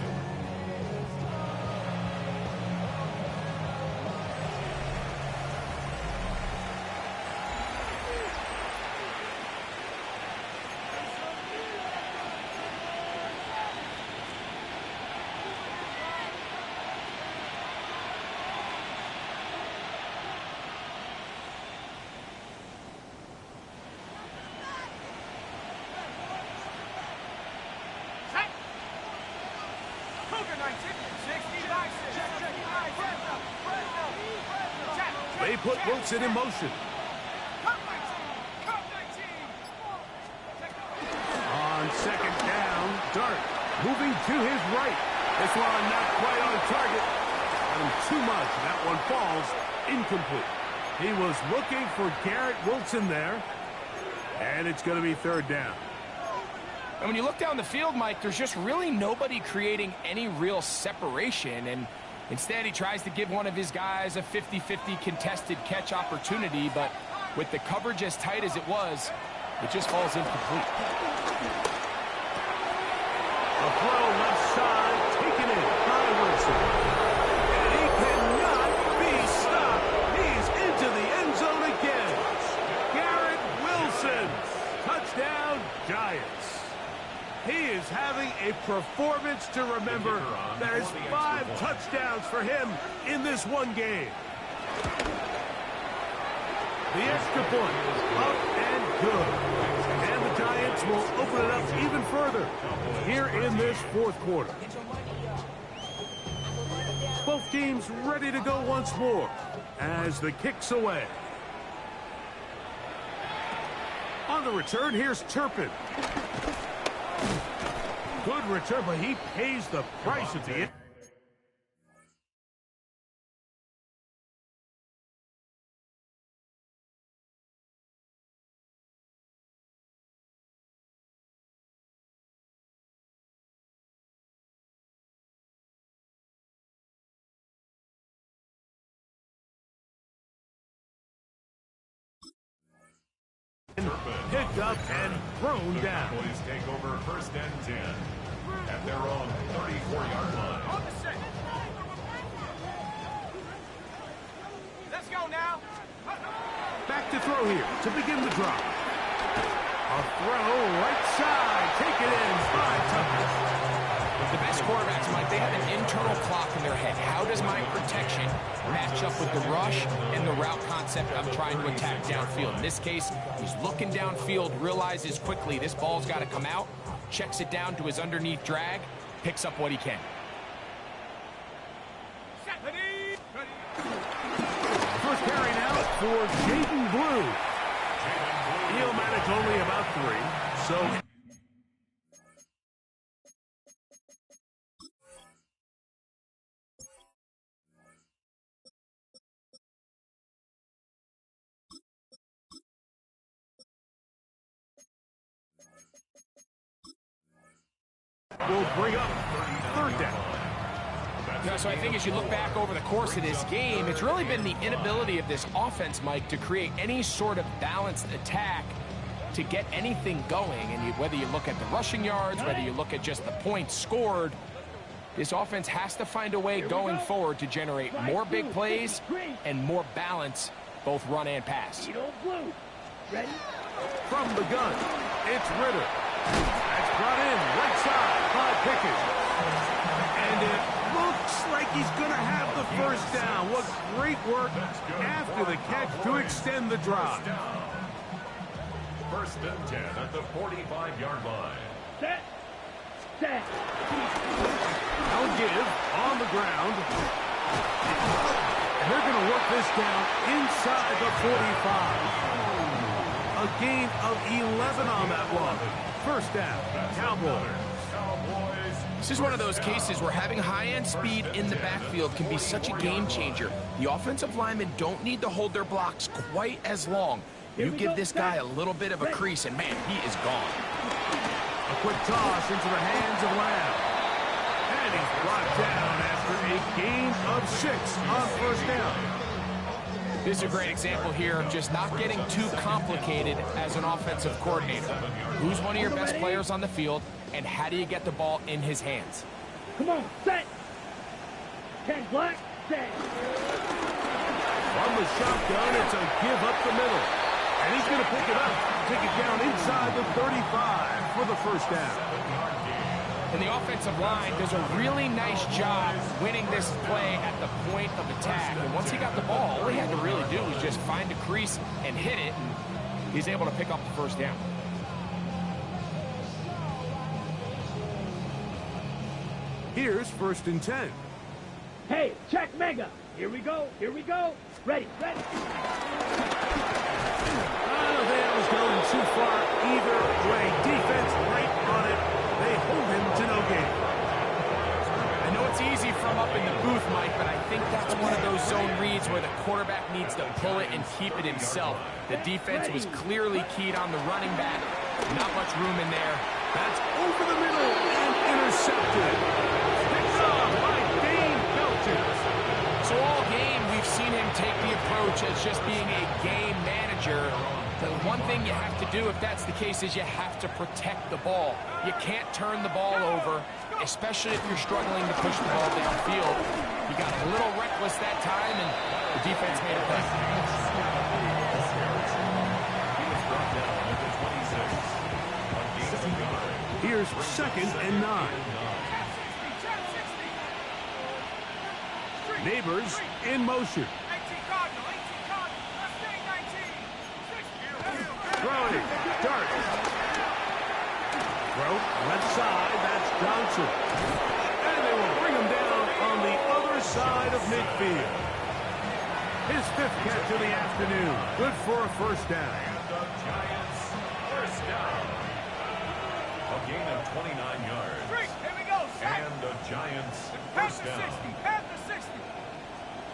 They put Wilson in motion. On second down, Dart moving to his right. This one not quite on target. And too much. That one falls incomplete. He was looking for Garrett Wilson there. And it's going to be third down. And when you look down the field, Mike, there's just really nobody creating any real separation. And instead, he tries to give one of his guys a 50-50 contested catch opportunity, but with the coverage as tight as it was, it just falls incomplete. A throw left side, taken in by Wilson. And he cannot be stopped. He's into the end zone again. Garrett Wilson. Touchdown, Giants. He is having a performance to remember. There's 5 touchdowns for him in this one game. The extra point, up and good. And the Giants will open it up even further here in this fourth quarter. Both teams ready to go once more as the kick's away. On the return, here's Turpin. Good return, but he pays the price at the end. Picked up and thrown down. Cowboys take over first and 10 at their own 34-yard line. Let's go now. Back to throw here to begin the drive. A throw right side, taken in, 5 touchdowns. The best quarterbacks, Mike, they have an internal clock in their head. How does my protection match up with the rush and the route concept I'm trying to attack downfield? In this case, he's looking downfield, realizes quickly this ball's got to come out, checks it down to his underneath drag, picks up what he can. First carry now for Jaden Blue. He'll manage only about 3, so... will bring up third down. Yeah, so I think as you look back over the course of this game, it's really been the inability of this offense, Mike, to create any sort of balanced attack to get anything going. And whether you look at the rushing yards, whether you look at just the points scored, this offense has to find a way going forward to generate more big plays and more balance, both run and pass. From the gun, it's Ritter. That's brought in right side by Pickett. And it looks like he's going to have the first down. What great work after the catch to extend the drive. First and 10 at the 45-yard line. Set. set. Now give on the ground. And they're going to work this down inside the 45. A gain of 11 on that one. First down, Cowboys. This is one of those cases where having high-end speed in the backfield can be such a game changer. The offensive linemen don't need to hold their blocks quite as long. You give this guy a little bit of a crease, and man, he is gone. A quick toss into the hands of Lamb. And he's brought down after a gain of 6 on first down. This is a great example here of just not getting too complicated as an offensive coordinator. Who's one of your best players on the field, and how do you get the ball in his hands? Come on, set. Ken Black, set. From the shotgun, it's a give up the middle. And he's going to pick it up, take it down inside the 35 for the first down. And the offensive line does a really nice job winning this play at the point of attack. And once he got the ball, all he had to really do was just find a crease and hit it. And he's able to pick up the first down. Here's 1st and 10. Hey, check Mega. Here we go. Here we go. Ready, ready. I don't think that was going too far either way. Defense right on it. They hold him to no gain. I know it's easy from up in the booth, Mike, but I think that's one of those zone reads where the quarterback needs to pull it and keep it himself. The defense was clearly keyed on the running back. Not much room in there. That's over the middle and intercepted. Picked off by Dane Belton. So all game, we've seen him take the approach as just being a game manager. The one thing you have to do if that's the case is you have to protect the ball. You can't turn the ball over, especially if you're struggling to push the ball downfield. You got a little reckless that time, and the defense made a play. Here's 2nd and 9. Neighbors in motion. Throwing, dart. Throw, left side, that's Johnson. And they will bring him down on the other side of midfield. His 5th catch of the afternoon. Good for a first down. And the Giants first down. A gain of 29 yards. Here we go. And the Giants first down. Panther 60.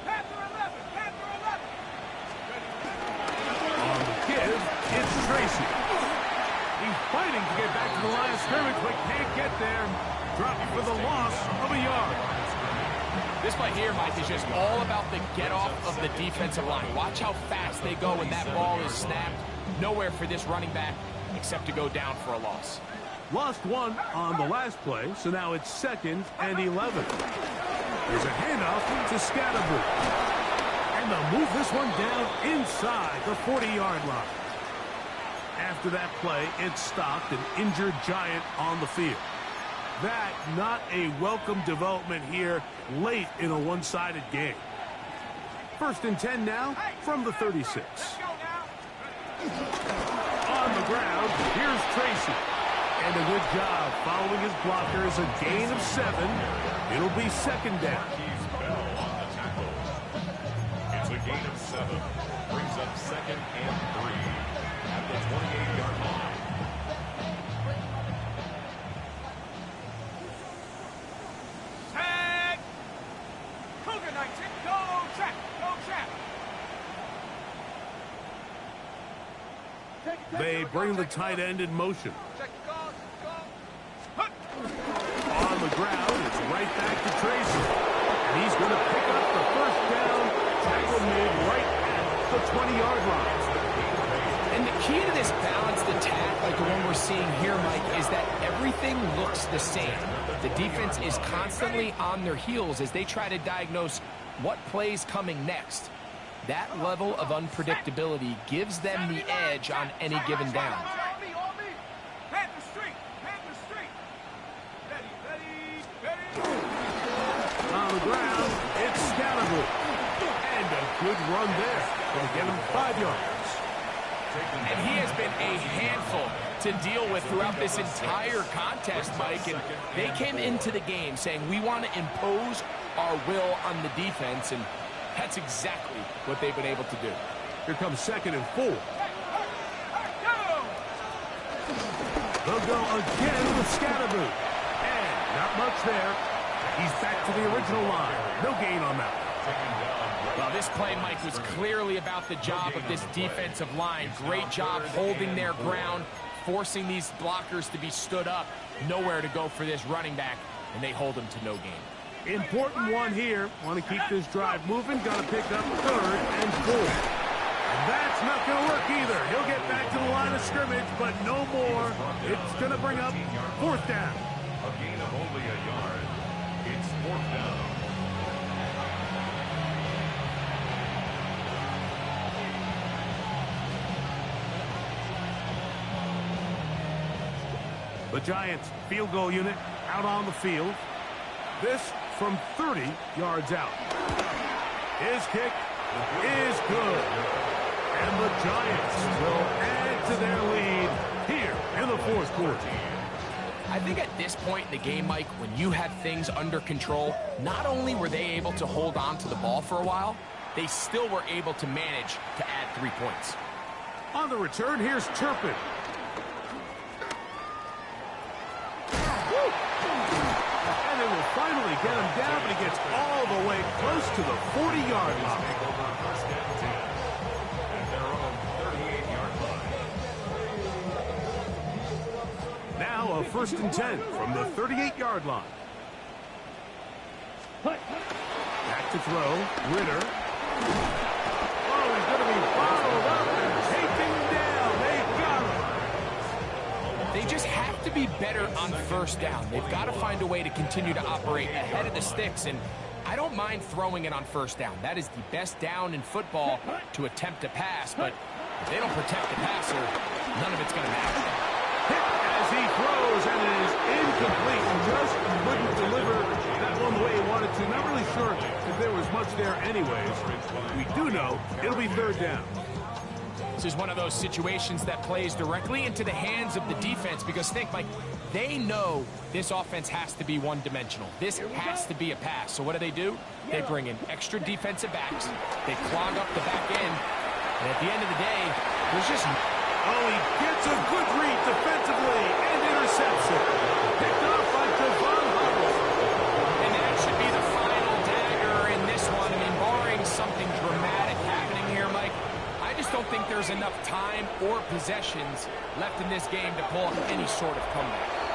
Panther 11. Panther 11. On the give, it's Tracy. He's fighting to get back to the line of scrimmage, but can't get there. Dropped for the loss of a yard. This play here, Mike, is just all about the get-off of the defensive line. Watch how fast they go when that ball is snapped. Nowhere for this running back except to go down for a loss. Lost 1 on the last play, so now it's 2nd and 11. Here's a handoff to Scatterbury. And they'll move this one down inside the 40-yard line. After that play, it stopped an injured Giant on the field. That not a welcome development here late in a one-sided game. 1st and 10 now from the 36. On the ground, here's Tracy. And a good job following his blockers, a gain of 7. It'll be 2nd down. Bell on the tackle. It's a gain of 7. Brings up 2nd and 3 at the 28-yard line. Tag. Cougar 19. Go track. Go track. They bring the tight end in motion. On the ground, it's right back to Tracy. And he's going to pick up the first down, tackle made right at the 20-yard line. And the key to this balanced attack, like the one we're seeing here, Mike, is that everything looks the same. The defense is constantly on their heels as they try to diagnose what play's coming next. That level of unpredictability gives them the edge on any given down. Panther Street. Panther Street. Ready. On the ground, it's Scalaboo. And a good run there. Going to get him 5 yards. And he has been a handful to deal with throughout this entire contest, Mike. And they came into the game saying, we want to impose our will on the defense, and that's exactly what they've been able to do. Here comes 2nd and 4. They'll go again with Scatterboot. And not much there. He's back to the original line. No gain on that. Well, this play, Mike, was clearly about the job of this defensive line. Great job holding their ground, forcing these blockers to be stood up. Nowhere to go for this running back, and they hold him to no gain. Important one here. Want to keep this drive moving. Got to pick up 3rd and 4. That's not going to work either. He'll get back to the line of scrimmage, but no more. It's going to bring up 4th down. A gain of only a yard. It's 4th down. The Giants field goal unit out on the field. This from 30 yards out. His kick is good. And the Giants will add to their lead here in the 4th quarter. I think at this point in the game, Mike, when you have things under control, not only were they able to hold on to the ball for a while, they still were able to manage to add 3 points. On the return, here's Turpin. And they will finally get him down, but he gets all the way close to the 40-yard line. Now a 1st and 10 from the 38-yard line. Back to throw, Ritter. Oh, he's going to be bottled up and taken down. They've got him. They just have to be better on 1st down. They've got to find a way to continue to operate ahead of the sticks, and I don't mind throwing it on 1st down. That is the best down in football to attempt to pass, but if they don't protect the passer, none of it's going to matter. As he throws, and it is incomplete. Just couldn't deliver that one the way he wanted to. Not really sure if there was much there anyways. We do know it'll be 3rd down. This is one of those situations that plays directly into the hands of the defense, because think, Mike, they know this offense has to be one-dimensional. This has to be a pass. So what do? They bring in extra defensive backs. They clog up the back end. And at the end of the day, there's just... Oh, he gets a good read defensively and intercepts it. Picked off by Devon Hubble. And that should be the final dagger in this one. I mean, barring something dramatic happening here, Mike, I just don't think there's enough time or possessions left in this game to pull off any sort of comeback.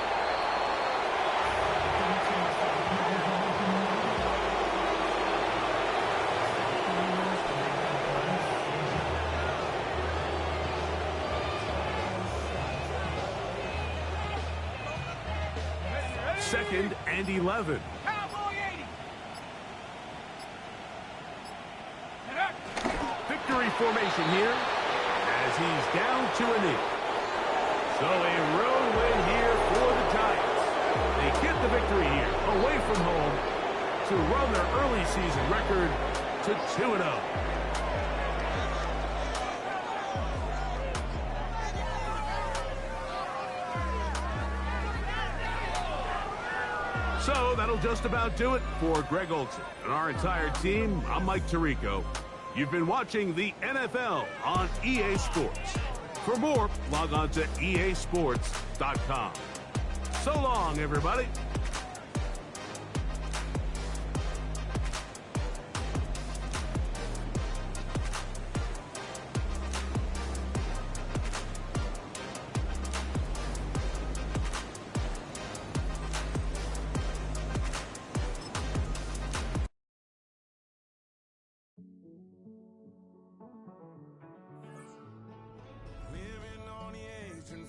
Second and 11. Victory formation here as he's down to a knee. So a road win here for the Giants. They get the victory here away from home to run their early season record to 2-0. So that'll just about do it for Greg Olsen and our entire team. I'm Mike Tirico. You've been watching the NFL on EA Sports. For more, log on to easports.com. So long, everybody.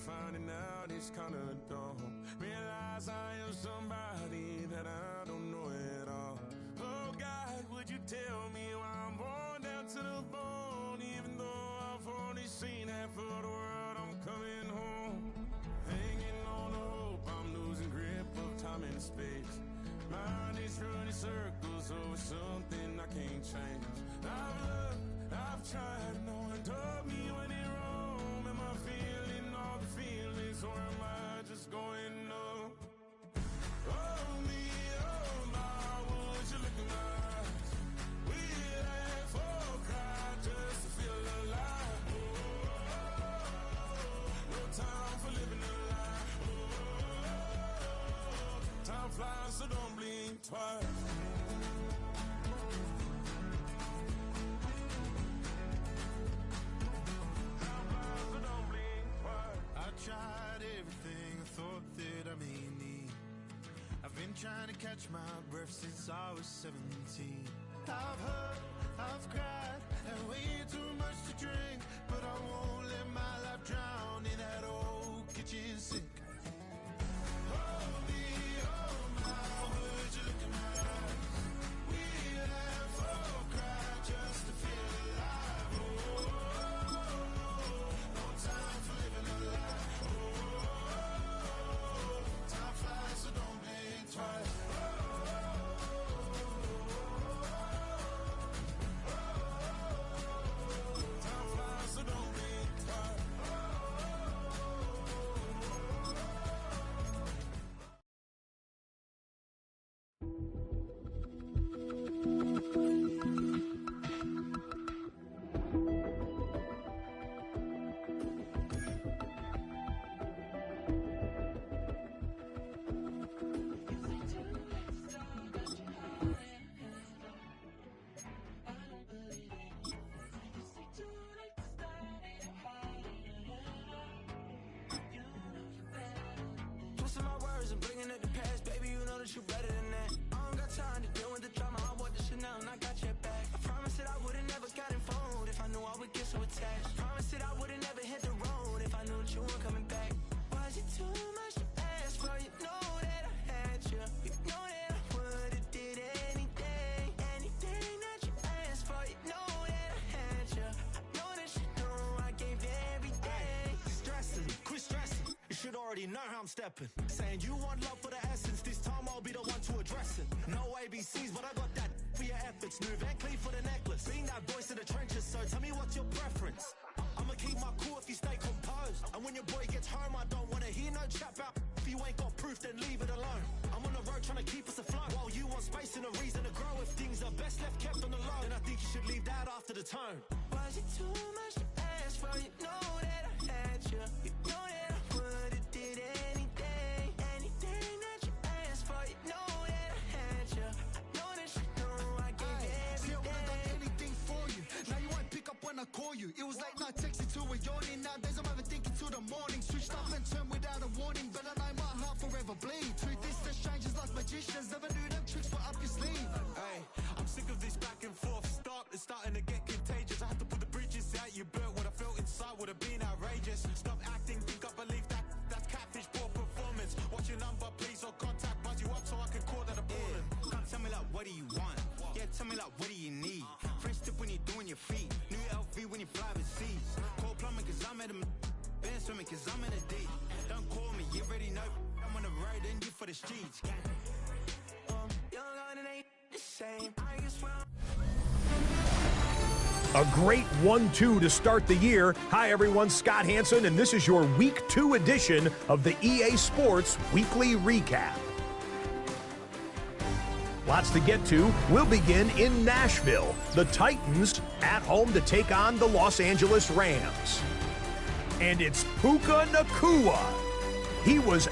Finding out it's kinda dumb. Realize I am somebody that I don't know at all. Oh God, would you tell me why I'm worn down to the bone? Even though I've only seen half of the world, I'm coming home. Hanging on to hope, I'm losing grip of time and space. Mind is running circles over something I can't change. I've looked, I've tried, no one told me when it wrong. Am I feeling all the feelings twice. I tried everything I thought that I may need. I've been trying to catch my breath since I was 17. I've heard, I've cried, and way too much to drink, but I won't let my life drown in that old kitchen sink. Hold me, hold my words, you look in my eyes. We laugh or cry just to feel alive. No time for living a lie. Time flies, so don't blink twice. Time flies, so don't blink twice. Twisting my words and bringing up the past, baby, you know that you better than that. I don't got time to deal with the drama, I want the Chanel and I got your back. I promised that I would've never gotten phoned if I knew I would get so attached. I promised that I would've never hit the road if I knew that you weren't coming back. Was it too much to ask for? You know that I had you. You know that I would've did anything, anything that you asked for. You know that I had you. I know that you know I gave you everything. Stressing, quit stressing. You should already know how I'm stepping. Saying you want love for the essence, this time I'll be the one to address it. No ABCs, but I got that for your efforts. New Van Cleef for the necklace. Being that voice in the trenches, so tell me what's your preference. I'ma keep my cool if you stay composed. And when your boy gets home, I don't wanna hear no chat about if you ain't got proof, then leave it alone. I'm on the road trying to keep us afloat, while you want space and a reason to grow. If things are best left kept on the low, then I think you should leave that after the tone. Was it too much to ask for? You know that I had you. You know that I would've did anything, anything that you asked for. You know that I had you. I know that you know I gave you See, I would've done everything. anything for you. Now you won't pick up when I call you. It was late night texting to a yawning. Nowadays I'm overthinking till the morning. Switched up and turned without a warning, but I know my heart forever bleed. Truth is that strangers like magicians never knew them tricks were up your sleeve. Hey, I'm sick of this back and forth. It's starting to get contagious. I had to put the bridges out you built. What I felt inside would have been outrageous. Stop acting, think I believe that's catfish, poor performance. What's your number, please, or contact, buzz you up so I can call that a ballin'. Can't tell me like what do you want? Yeah, tell me like what do you need? Fresh tip when you're doing your feet. New LV when you fly overseas. Call plumbing cause I'm at a been swimming cause I'm in a deep. Don't call me, you already know I'm on the road and you for the streets. Young and it ain't the same. I guess well. A great 1-2 to start the year. Hi, everyone. Scott Hansen, and this is your Week 2 edition of the EA Sports Weekly Recap. Lots to get to. We'll begin in Nashville. The Titans at home to take on the Los Angeles Rams. And it's Puka Nacua. He was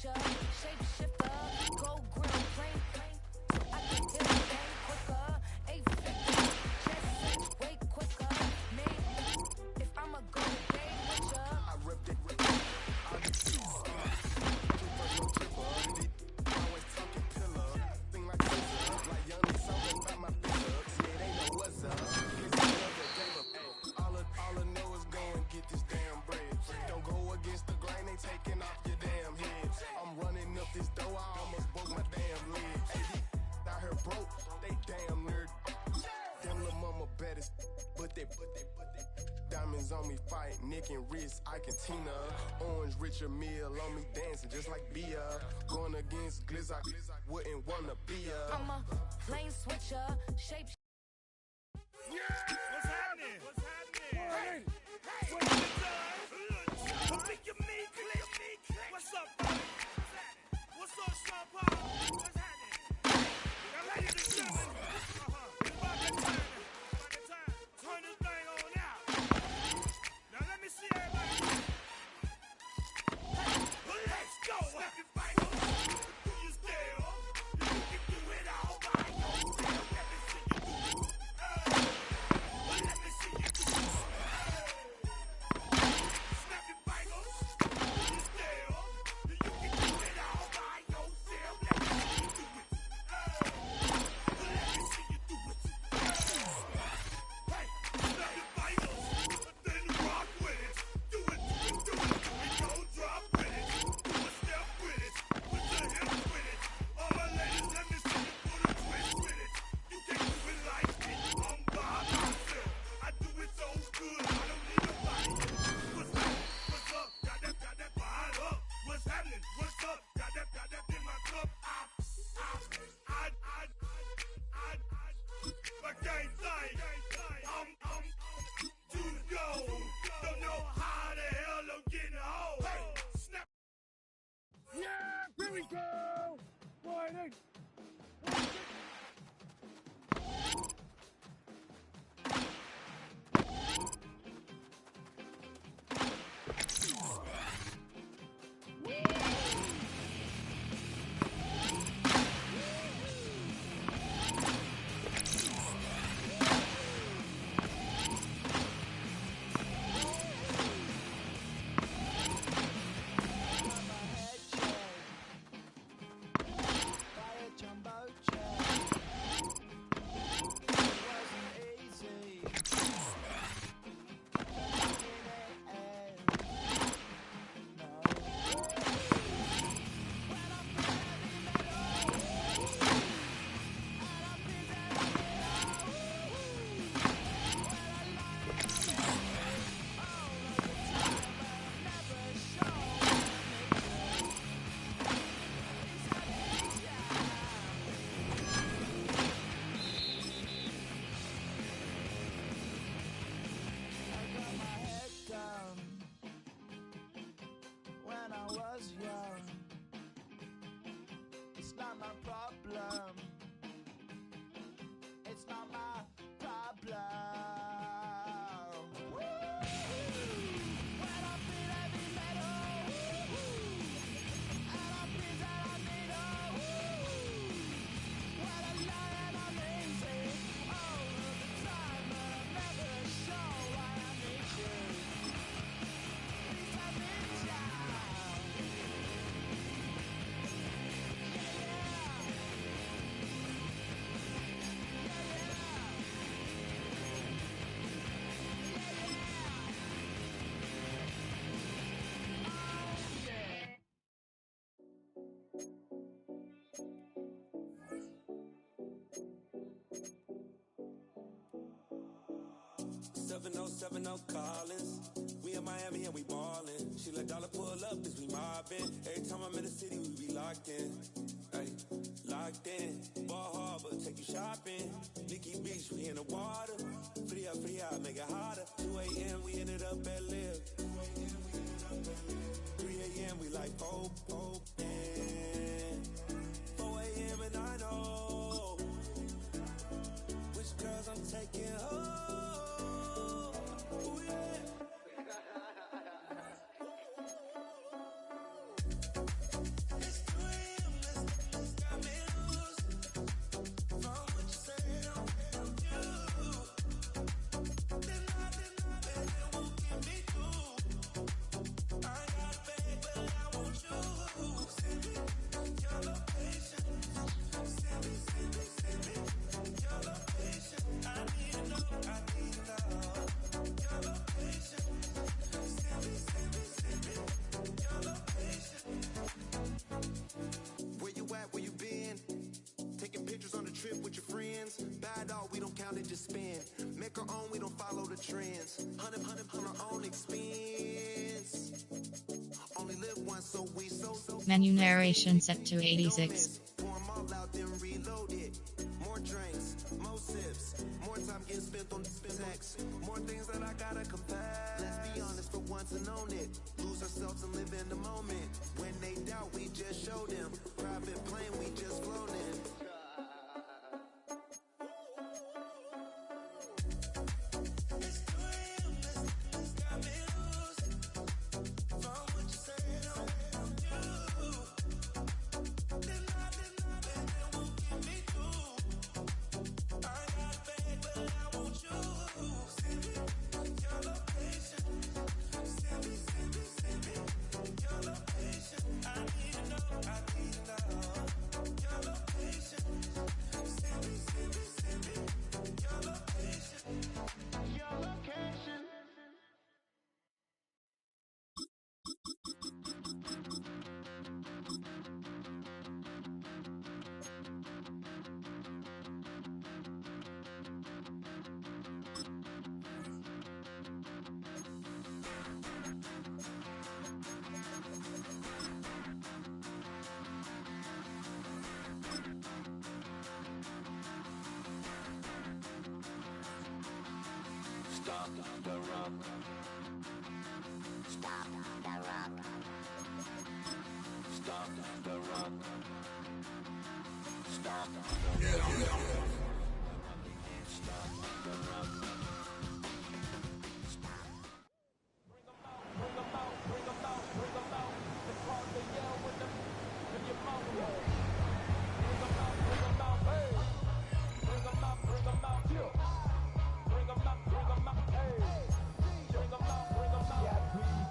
switcher, shapeshifter, go grill, plain, so I can hit the thing quicker. 850, just way quicker. Maybe if I'ma go game with ya. I ripped it. I get too always talking pillar. Thing like scissor. Like young and something about my pickups. Yeah, they know what's up. All I know is go and get this damn bread. Don't go against the grain, they taking off your damn head. I'm running up this door, I almost broke my damn leg. Out here broke, they damn nerd. Them little mama better, but they diamonds on me fight, neck and wrist, I can Tina. Orange Richard Mill on me dancing just like Bia. Going against Glizz, I wouldn't wanna be a. I'm a lane switcher, shape. What's happening? What's up, buddy? What's up, Sean Paul? What's happening? Now, ladies and gentlemen, it's about that time. Turn this thing on out. Now, let me see everybody. Let's go. Snap your fingers. Do you still? You can do it all by yourself. Let me see you do it. Let me see you do it. Snap your fingers. Do you still? You can do it all by yourself. Let me see you do it. Let me see you do it. Hey, snap your fingers. Then rock with it. Do it. Don't drop with it. Do a step with it. Put your hips with it. All my ladies, let me see you put a twist with it. You can't do it like me. I'm by myself. I do it so good. I don't need nobody. What's up? What's up? Got that fired up. What's happening? What's up? Got that in my cup. I can't say. I'm to go. Don't know how the hell I'm getting home. Hey, snap. Yeah, here we go. Fighting. Collins. We in Miami and we ballin'. She let dollar pull up as we mobbin'. Every time I'm in the city, we be locked in. Ay, locked in. Ball Harbor, take you shopping. Nikki Beach, we in the water. Free up, make it hotter. 2 a.m. we ended up at Live. 3 a.m. we like Pope. 4 a.m. and I know which girls I'm taking home. trip with your friends. Bad dog, we don't count it, just spend. Make our own, we don't follow the trends. Hundred on our own expense. Only live once, so we so. Menu narration set to 86. Pour 'em all out, then reload it. More drinks, more sips, more time getting spent on text. More things that I gotta compare. Let's be honest for once and own it. Lose ourselves and live in the moment. When they doubt, we just show them. Private plane, we just flown in. Stop the rock. Stop the rock. Stop the rock. Stop the rock. Stop the rock.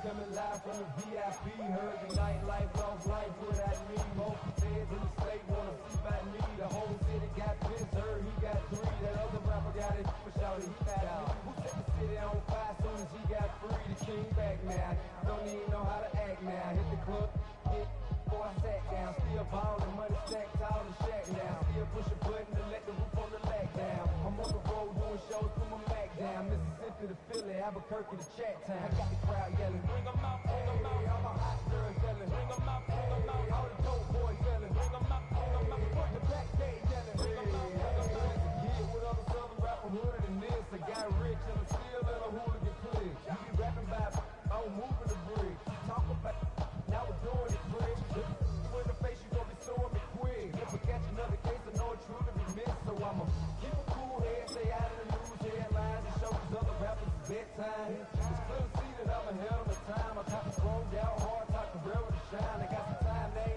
Coming live from the VIP, heard the nightlife, lost life without me. Most feds in the state wanna see by me. The whole city got pissed, heard he got 3. That other rapper got it for shouty, he got out. Who set the city on fire soon as he got free? The king back now, don't even know how to act now. Hit the club, hit before I sat down. Still ballin', money stacked tall and shack now. Still push a button to let the roof on the lag down. I'm on the road doing shows, put my Mac down. Mississippi to Philly, Albuquerque to Chat Town. I got the crowd yelling, bring 'em out, bring 'em out. All my hot girls yelling, bring 'em out, bring 'em out. All the dope boys yelling, bring 'em out, bring 'em out. Put the back gate yelling, bring 'em out, bring 'em out. As a kid with other southern rapper hood than this, I got rich and I'm still in a hooligan clique. You be rapping about, I'm moving the bridge. Talk about, now we're doing it quick. In the face, you gon' be suing me quick. If I catch another case, I know it's true to be missed. So I'ma keep a cool head, stay out of the news headlines, and show these other rappers it's bedtime. It's clear to see that I'm ahead of the time. I talk the phone down hard, talk the railroad to shine. I got some time, they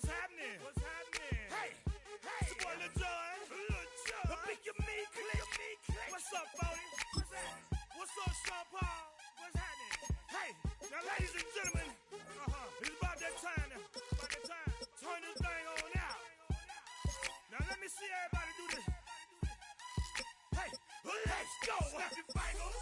happening? What's happening? Hey, it's your boy Lil Jon. The Pick Your Me Click. What's up, Bodie? What's that? What's up, Sean Paul? What's happening? Hey, now ladies and gentlemen, it's about that time now. About that time. Turn this thing on out. Now let me see everybody do this. Hey, let's go. Snap your fingers.